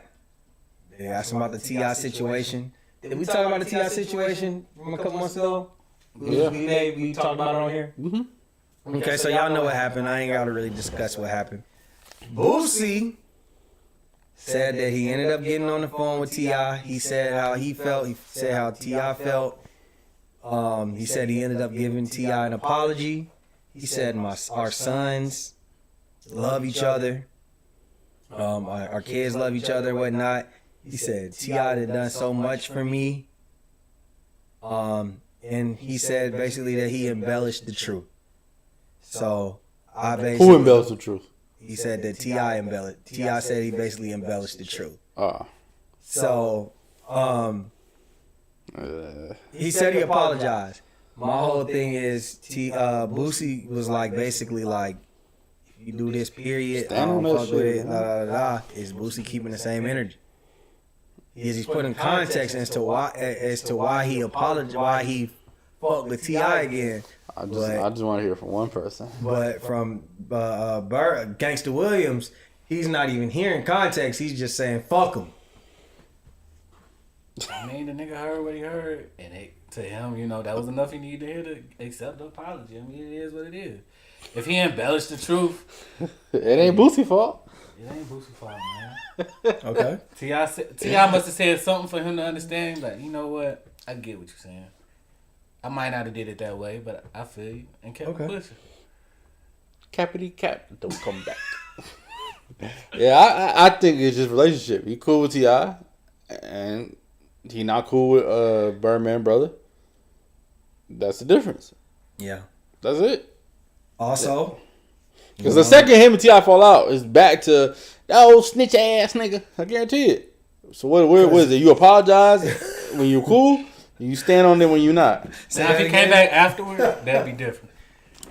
They asked him about the T.I. situation. Did we talk about the T.I. situation from a couple months ago? Yeah. We talked about it on here. Mm-hmm. Okay, so y'all know what happened. I ain't got to really discuss what happened. Boosie said that he ended up getting on the phone with T.I. He said how he felt. He said how T.I. felt. He said he ended up giving T.I. an apology. He said our sons love each other. Our kids love each other, whatnot. He said T.I. had done so much for me. And he said basically that he embellished the truth. So I basically Who embellished the truth? He said that T.I. embellished. T.I. said he basically embellished the truth. Ah. So he said he apologized. My whole thing is Boosie was like basically like, if you do this period, I don't fuck with it. Is Boosie keeping the same energy? He's putting context as to why he apologized, why he fucked with T.I. again. I just want to hear from one person. But from Gangsta Williams, he's not even hearing context. He's just saying fuck him. I mean, the nigga heard what he heard, and to him, you know, that was enough he needed to hear to accept the apology. I mean, it is what it is. If he embellished the truth, It ain't Boosie fault. it ain't Boosie's fault, man. Okay. T.I. must have said something for him to understand. Like, you know what? I get what you're saying. I might not have did it that way, but I feel you and kept pushing. Cappity cap, don't come back. Yeah, I think it's just relationship. He cool with T.I. and he not cool with Birdman brother. That's the difference. Yeah. That's it. Also, because the second him and T.I. fall out, it's back to that old snitch ass nigga. I guarantee it. So what is it? You apologize when you cool, and you stand on it when you not. Now if he came back afterward, that'd be different.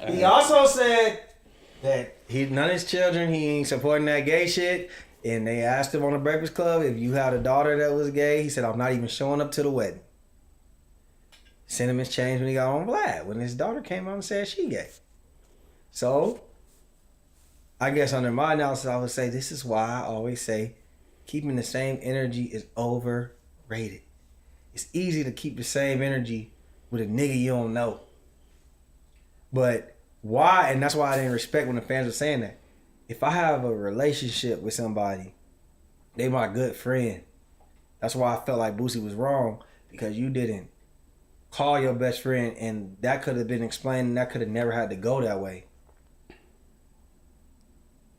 He also said that none of his children, he ain't supporting that gay shit. And they asked him on the Breakfast Club if you had a daughter that was gay. He said, I'm not even showing up to the wedding. Sentiments changed when he got on Vlad, when his daughter came out and said she gay. So, I guess under my analysis, I would say this is why I always say keeping the same energy is overrated. It's easy to keep the same energy with a nigga you don't know. But why, and that's why I didn't respect when the fans were saying that. If I have a relationship with somebody, they my good friend. That's why I felt like Boosie was wrong, because you didn't call your best friend, and that could have been explained, and that could have never had to go that way.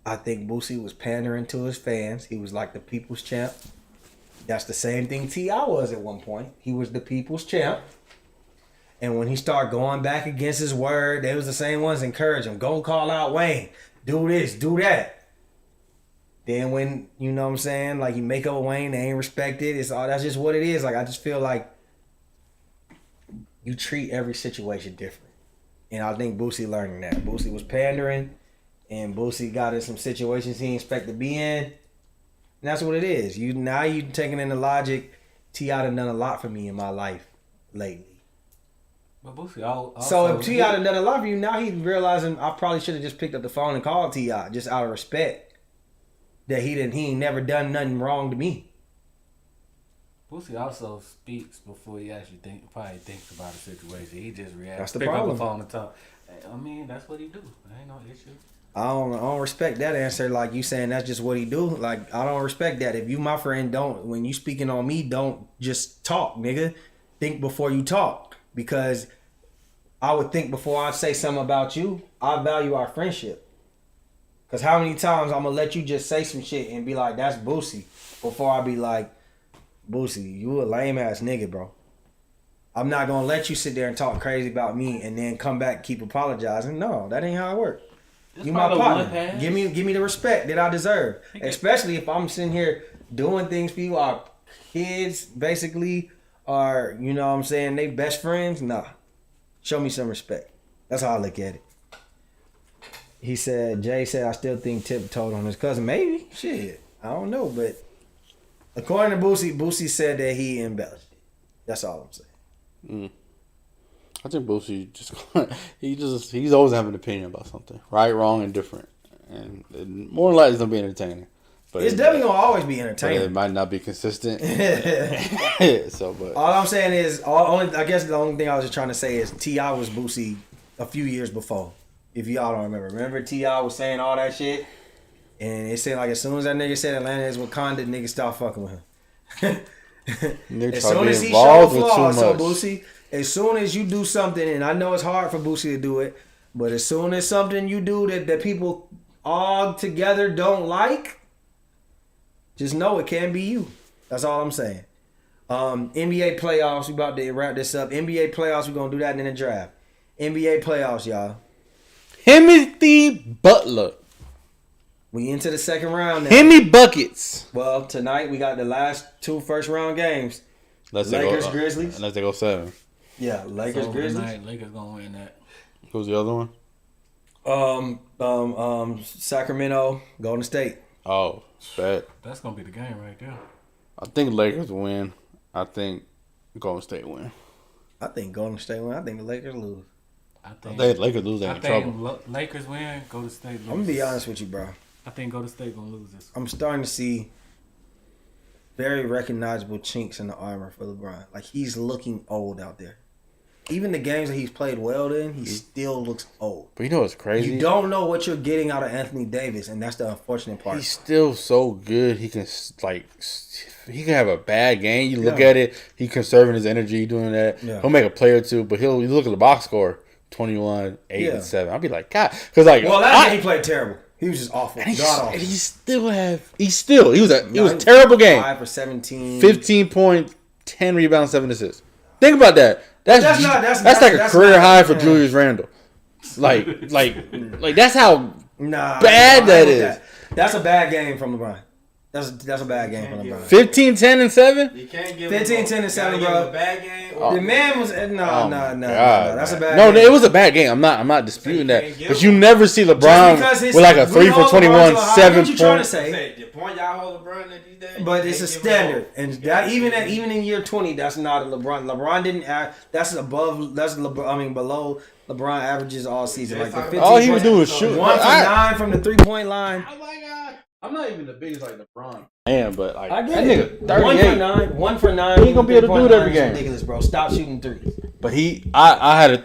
I think Boosie was pandering to his fans. He was like the people's champ. That's the same thing T.I. was at one point. He was the people's champ. And when he started going back against his word, they was the same ones encourage him. Go call out Wayne. Do this, do that. Then when, you know what I'm saying, like you make up with Wayne, they ain't respected. That's just what it is. Like I just feel like you treat every situation different. And I think Boosie learning that. Boosie was pandering, and Boosie got in some situations he didn't expect to be in. And that's what it is. You taking in the logic, T.I. done a lot for me in my life lately. But Boosie also, so if T.I. done a lot for you, now he's realizing I probably should have just picked up the phone and called T.I. just out of respect. That he ain't never done nothing wrong to me. Boosie also speaks before he actually probably thinks about a situation. He just reacts. That's the pick problem. Up the phone and talk. I mean, that's what he do. There ain't no issue. I don't respect that answer. Like you saying that's just what he do. Like I don't respect that. If you my friend, when you speaking on me, don't just talk, nigga. Think before you talk, because I would think before I say something about you. I value our friendship. Cause how many times I'm gonna let you just say some shit and be like, that's Boosie, before I be like, Boosie, you a lame ass nigga, bro. I'm not gonna let you sit there and talk crazy about me and then come back and keep apologizing. No, that ain't how it works. You my partner. Give me the respect that I deserve. Especially if I'm sitting here doing things for you. Our kids basically are, you know what I'm saying, they best friends. Nah. Show me some respect. That's how I look at it. Jay said, I still think Tip told on his cousin. Maybe. Shit. I don't know. But according to Boosie said that he embellished it. That's all I'm saying. I think Boosie he's always having an opinion about something. Right, wrong, and different. And more than likely it's going to be entertaining. But it's definitely going to always be entertaining. It might not be consistent. But all I'm saying is, I guess the only thing I was just trying to say is T.I. was Boosie a few years before. If y'all don't remember. Remember T.I. was saying all that shit? And it said like as soon as that nigga said Atlanta is Wakanda, niggas start fucking with him. As soon as he showed flaws, so Boosie, as soon as you do something, and I know it's hard for Boosie to do it, but as soon as something you do that people all together don't like, just know it can be you. That's all I'm saying. NBA playoffs, we about to wrap this up. NBA playoffs, we're going to do that in the draft. NBA playoffs, y'all. Himmy Butler. We into the second round now. Himmy buckets. Well, tonight we got the last 2 first round games. Lakers, Grizzlies. Unless they go 7. Yeah, Lakers, Grizzlies. Tonight, Lakers gonna win that. Who's the other one? Sacramento, Golden State. Oh, bad. That's gonna be the game right there. I think Lakers win. I think Golden State win. I think Golden State win. I think the Lakers lose. I think Lakers lose. They in trouble. Lakers win. Golden State lose. I'm gonna be honest with you, bro. I think Golden State gonna lose this. I'm starting to see very recognizable chinks in the armor for LeBron. Like he's looking old out there. even the games that he's played well in, he still looks old. But you know what's crazy? You don't know what you're getting out of Anthony Davis, and that's the unfortunate part. He's still so good. He can he can have a bad game. You look at it, he conserving his energy doing that. Yeah. He'll make a play or two, but you look at the box score, 21, 8, and 7. I'll be like, God, because like, that game he played terrible. He was just awful. And he was a was terrible game. 5 for 17, 15 points, 10 rebounds, 7 assists. Think about that. That's like a career high for Julius Randle. Like that's how bad that is. That's a bad game from LeBron. That's a bad game from LeBron. 15, 10, and 7? You can't give 15, 10, and 7, bro. a bad game. The man was no. That's a bad No, game. it was a bad game. I'm not disputing that. But you never see LeBron with like a 3 for 21, 7 what you trying to points. say? The point y'all hold LeBron at these days. But it's a standard, and that even in year 20, that's not a LeBron. LeBron didn't act. That's above. That's below LeBron averages all season. Like the 15 all he was doing was shoot. 1 for 9 from the 3-point line. Oh my God. I'm not even the biggest like LeBron. Man, but like I that get it. nigga 38. 1 for 9. He ain't gonna be able to do it every game. Ridiculous, bro. Stop shooting threes. But I had a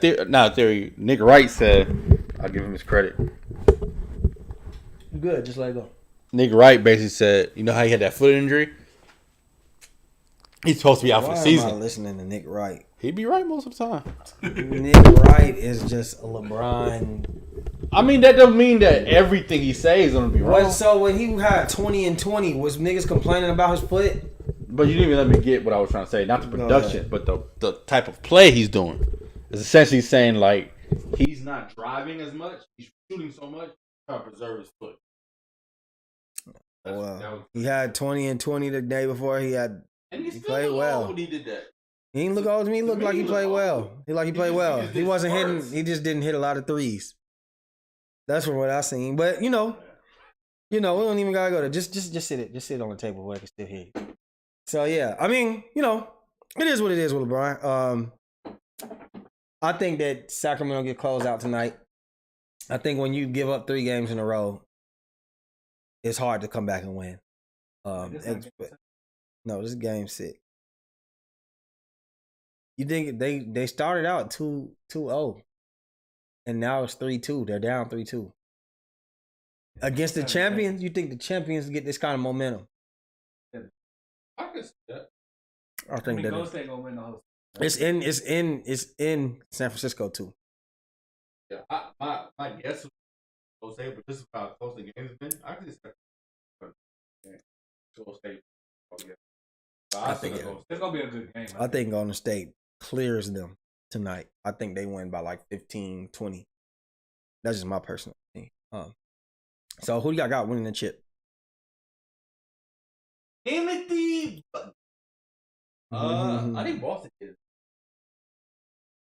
theory. Nick Wright said, I'll give him his credit. Good, just let it go. Nick Wright basically said, you know how he had that foot injury? He's supposed to be out for the season. Why am I listening to Nick Wright? He'd be right most of the time. Nick Wright is just a LeBron. I mean, that doesn't mean that everything he says is gonna be wrong. So when he had 20 and 20, was niggas complaining about his foot? But you didn't even let me get what I was trying to say. Not the production, but the type of play he's doing. It's essentially saying like he's not driving as much, he's shooting so much, trying to preserve his foot. He had 20 and 20 the day before. He played well. He did that. He didn't look old to me. He looked like he played well. He played well. He wasn't hitting. He just didn't hit a lot of threes. That's from what I seen. But we don't even gotta go to just sit it. Just sit on the table where I can still hear you. So yeah, I mean, it is what it is with LeBron. I think that Sacramento get closed out tonight. I think when you give up 3 games in a row, it's hard to come back and win. No, this is game 6. You think they started out 2-0, and now it's 3-2. They're down 3-2 against the champions. You think the champions get this kind of momentum? I could see that. I think that Golden State gonna win the whole. it's in San Francisco too. Yeah, my guess was Jose, but this is how close the game has been. I could just Golden State. I think it's gonna be a good game. I think Golden State clears them tonight. I think they win by like 15, 20. That's just my personal opinion. So who do y'all got winning the chip? Timothy. I think Boston did.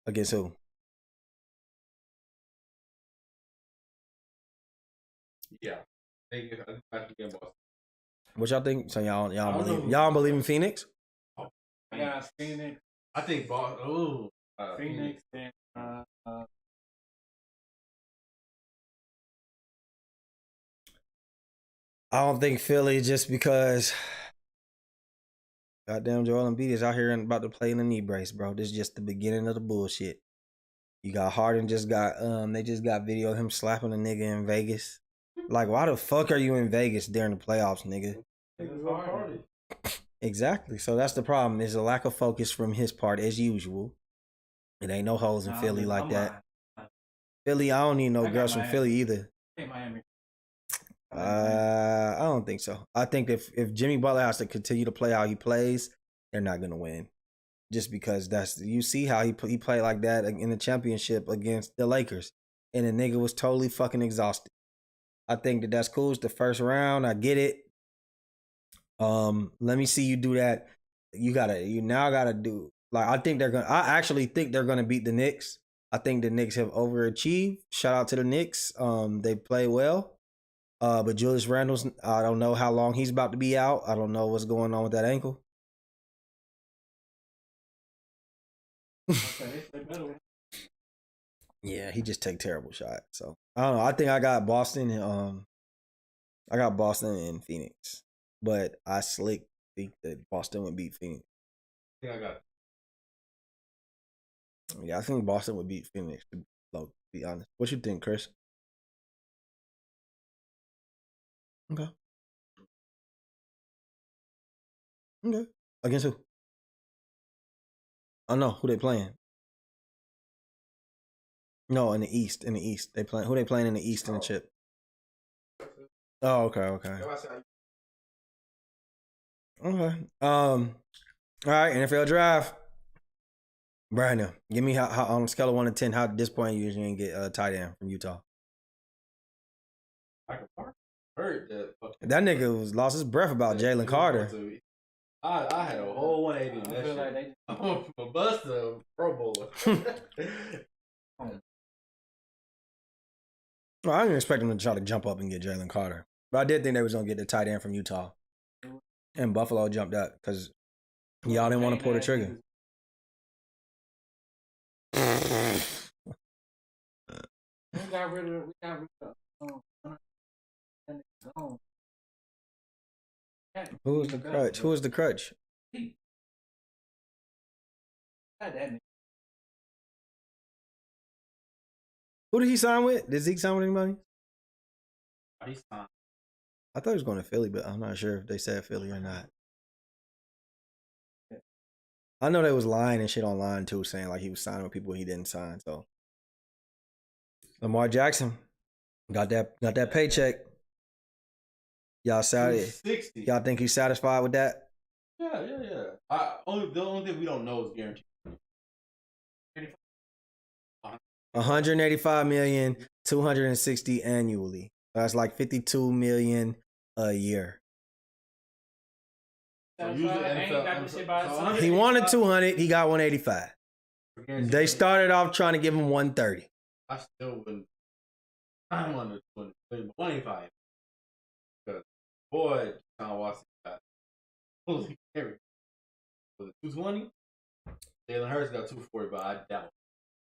Against who? Yeah. I think Boston. What y'all think? So y'all don't believe in Phoenix? Yeah, Phoenix. I think Boston. Phoenix and I don't think Philly, just because goddamn Joel Embiid is out here and about to play in a knee brace, bro. This is just the beginning of the bullshit. You got Harden they just got video of him slapping a nigga in Vegas. Like, why the fuck are you in Vegas during the playoffs, nigga? Exactly. So that's the problem. There's a lack of focus from his part as usual. It ain't no hoes in Philly like that. Philly, I don't need no girls from Philly either. Miami. I don't think so. I think if Jimmy Butler has to continue to play how he plays, they're not gonna win. Just because you see how he played like that in the championship against the Lakers, and the nigga was totally fucking exhausted. I think that's cool. It's the first round. I get it. Let me see you do that. You now gotta do like I actually think they're gonna beat the Knicks. I think the Knicks have overachieved. Shout out to the Knicks. They play well. But Julius Randle's, I don't know how long he's about to be out. I don't know what's going on with that ankle. Yeah, he just take terrible shots. So I don't know. I think I got Boston and Phoenix. But I think that Boston would beat Phoenix. I think I got Yeah, I think Boston would beat Phoenix. To be honest, what you think, Chris? Okay. Okay. Against who? I know who they playing. No, in the East. In the East, they playing. Who they playing in the East in the chip? Oh, okay, okay. Okay. All right. NFL draft. Brandon, give me how on a scale of 1 to 10, how disappointed you didn't get a tight end from Utah. I heard that. That nigga was lost his breath about Jalen Carter. I had a whole 180 on that shit. Like I'm a buster, Pro Bowler. Well, I didn't expect him to try to jump up and get Jalen Carter, but I did think they was gonna get the tight end from Utah. And Buffalo jumped up because y'all didn't want to pull the trigger. We got rid of Who was the crutch? Who was the crutch? Who did he sign with? Did Zeke sign with anybody? He signed. I thought he was going to Philly, but I'm not sure if they said Philly or not. I know they was lying and shit online too, saying like he was signing with people he didn't sign. So Lamar Jackson got that paycheck. Y'all y'all think he's satisfied with that? Yeah. The only thing we don't know is guaranteed. 185 million, 260 annually. That's like 52 million a year. So usually NFL, He wanted 200. He got 185. They started off trying to give him 130. I still wouldn't. I want to 185. Because boy, John Watson got fully carried. Was it 220? Jalen Hurts got 240, but I doubt.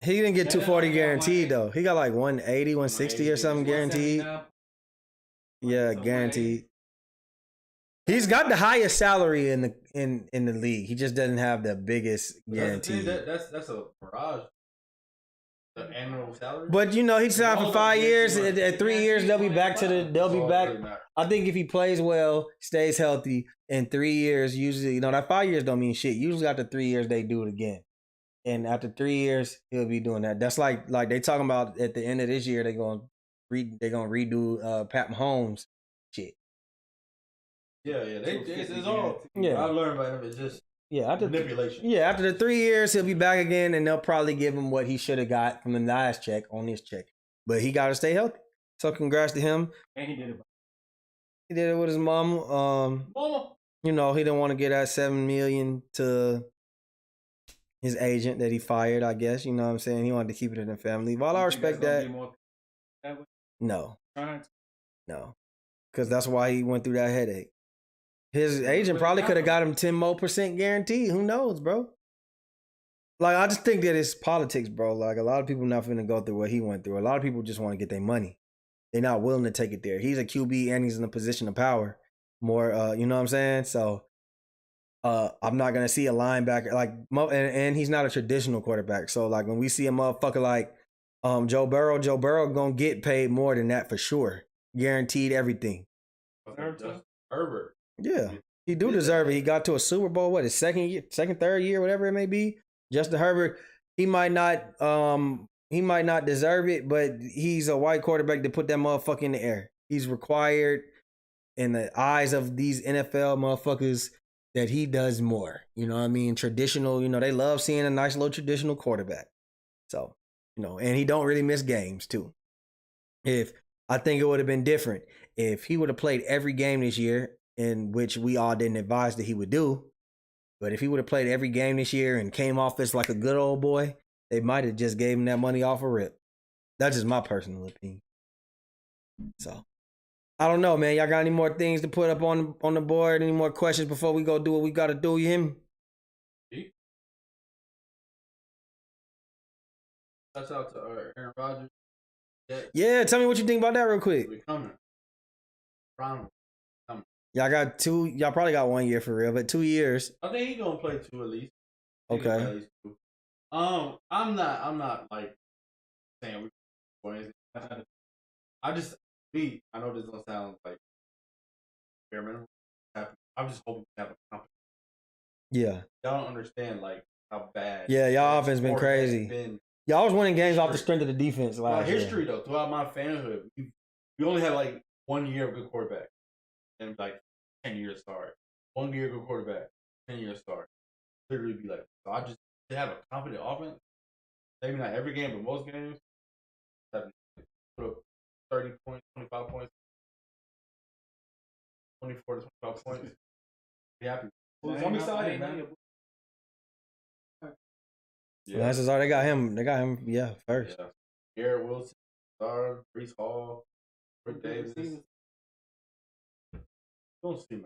He didn't get 240 guaranteed though. He got like 180, 160 or something guaranteed. Yeah, guaranteed. He's got the highest salary in the league. He just doesn't have the biggest guarantee. That's a mirage. The annual salary. But you know, he signed for 5 years. At 3 years, they'll be back. I think if he plays well, stays healthy, in 3 years, usually, that 5 years don't mean shit. Usually after 3 years, they do it again. And after 3 years, he'll be doing that. That's like they talking about at the end of this year, they're gonna redo Pat Mahomes shit. Yeah. It's all. Yeah, I learned about him. It's just after manipulation. After the 3 years, he'll be back again, and they'll probably give him what he should have got from the last check on this check. But he got to stay healthy. So congrats to him. And he did it. He did it with his mom. He didn't want to get that $7 million to his agent that he fired, I guess. You know what I'm saying? He wanted to keep it in the family. While I respect that, no. Because that's why he went through that headache. His agent probably could have got him 10% more guaranteed. Who knows, bro? Like, I just think that it's politics, bro. Like, a lot of people not finna go through what he went through. A lot of people just want to get their money. They're not willing to take it there. He's a QB and he's in a position of power. More, you know what I'm saying? So, I'm not gonna see a linebacker and he's not a traditional quarterback. So like when we see a motherfucker like Joe Burrow gonna get paid more than that for sure, guaranteed everything. Herbert. Yeah, he do deserve it. He got to a Super Bowl. His third year, whatever it may be. Justin Herbert, he might not deserve it, but he's a white quarterback to put that motherfucker in the air. He's required in the eyes of these NFL motherfuckers that he does more. You know what I mean? Traditional, they love seeing a nice little traditional quarterback. So, and he don't really miss games too. I think it would have been different if he would have played every game this year, in which we all didn't advise that he would do. But if he would have played every game this year and came off as like a good old boy, they might have just gave him that money off a rip. That's just my personal opinion. So, I don't know, man. Y'all got any more things to put up on the board? Any more questions before we go do what we got to do? You hear me? Shout out to Aaron Rodgers. Yeah, tell me what you think about that real quick. We coming. Y'all got 2. Y'all probably got 1 year for real, but 2 years. I think he's gonna play 2 at least. Okay. I'm not like saying or anything. I know this don't sound like bare minimum. I'm just hoping to have a company. Yeah. Y'all don't understand like how bad. Yeah, y'all offense been sport has crazy. been. Y'all was winning games off the History. strength of the defense last year. History though, throughout my fanhood, we only had like 1 year of good quarterback, and like 10 years start. 1 year good quarterback, 10 years start. Literally be like, so I just to have a confident offense. Maybe not every game, but most games. Put up 30 points, 25 points, 24 to 25 points. Be happy. I'm excited, man. Yeah. That's all they got him. They got him. Yeah, first. Yeah. Garrett Wilson, Star, Brees Hall, Rick Davis. Don't see me.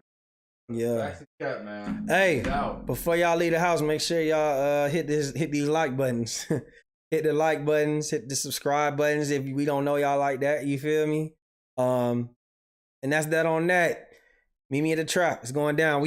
Yeah. That's the cat, man. Hey, before y'all leave the house, make sure y'all hit these like buttons. Hit the like buttons, hit the subscribe buttons if we don't know y'all like that. You feel me? And that's that on that. Meet me at the trap. It's going down. We out.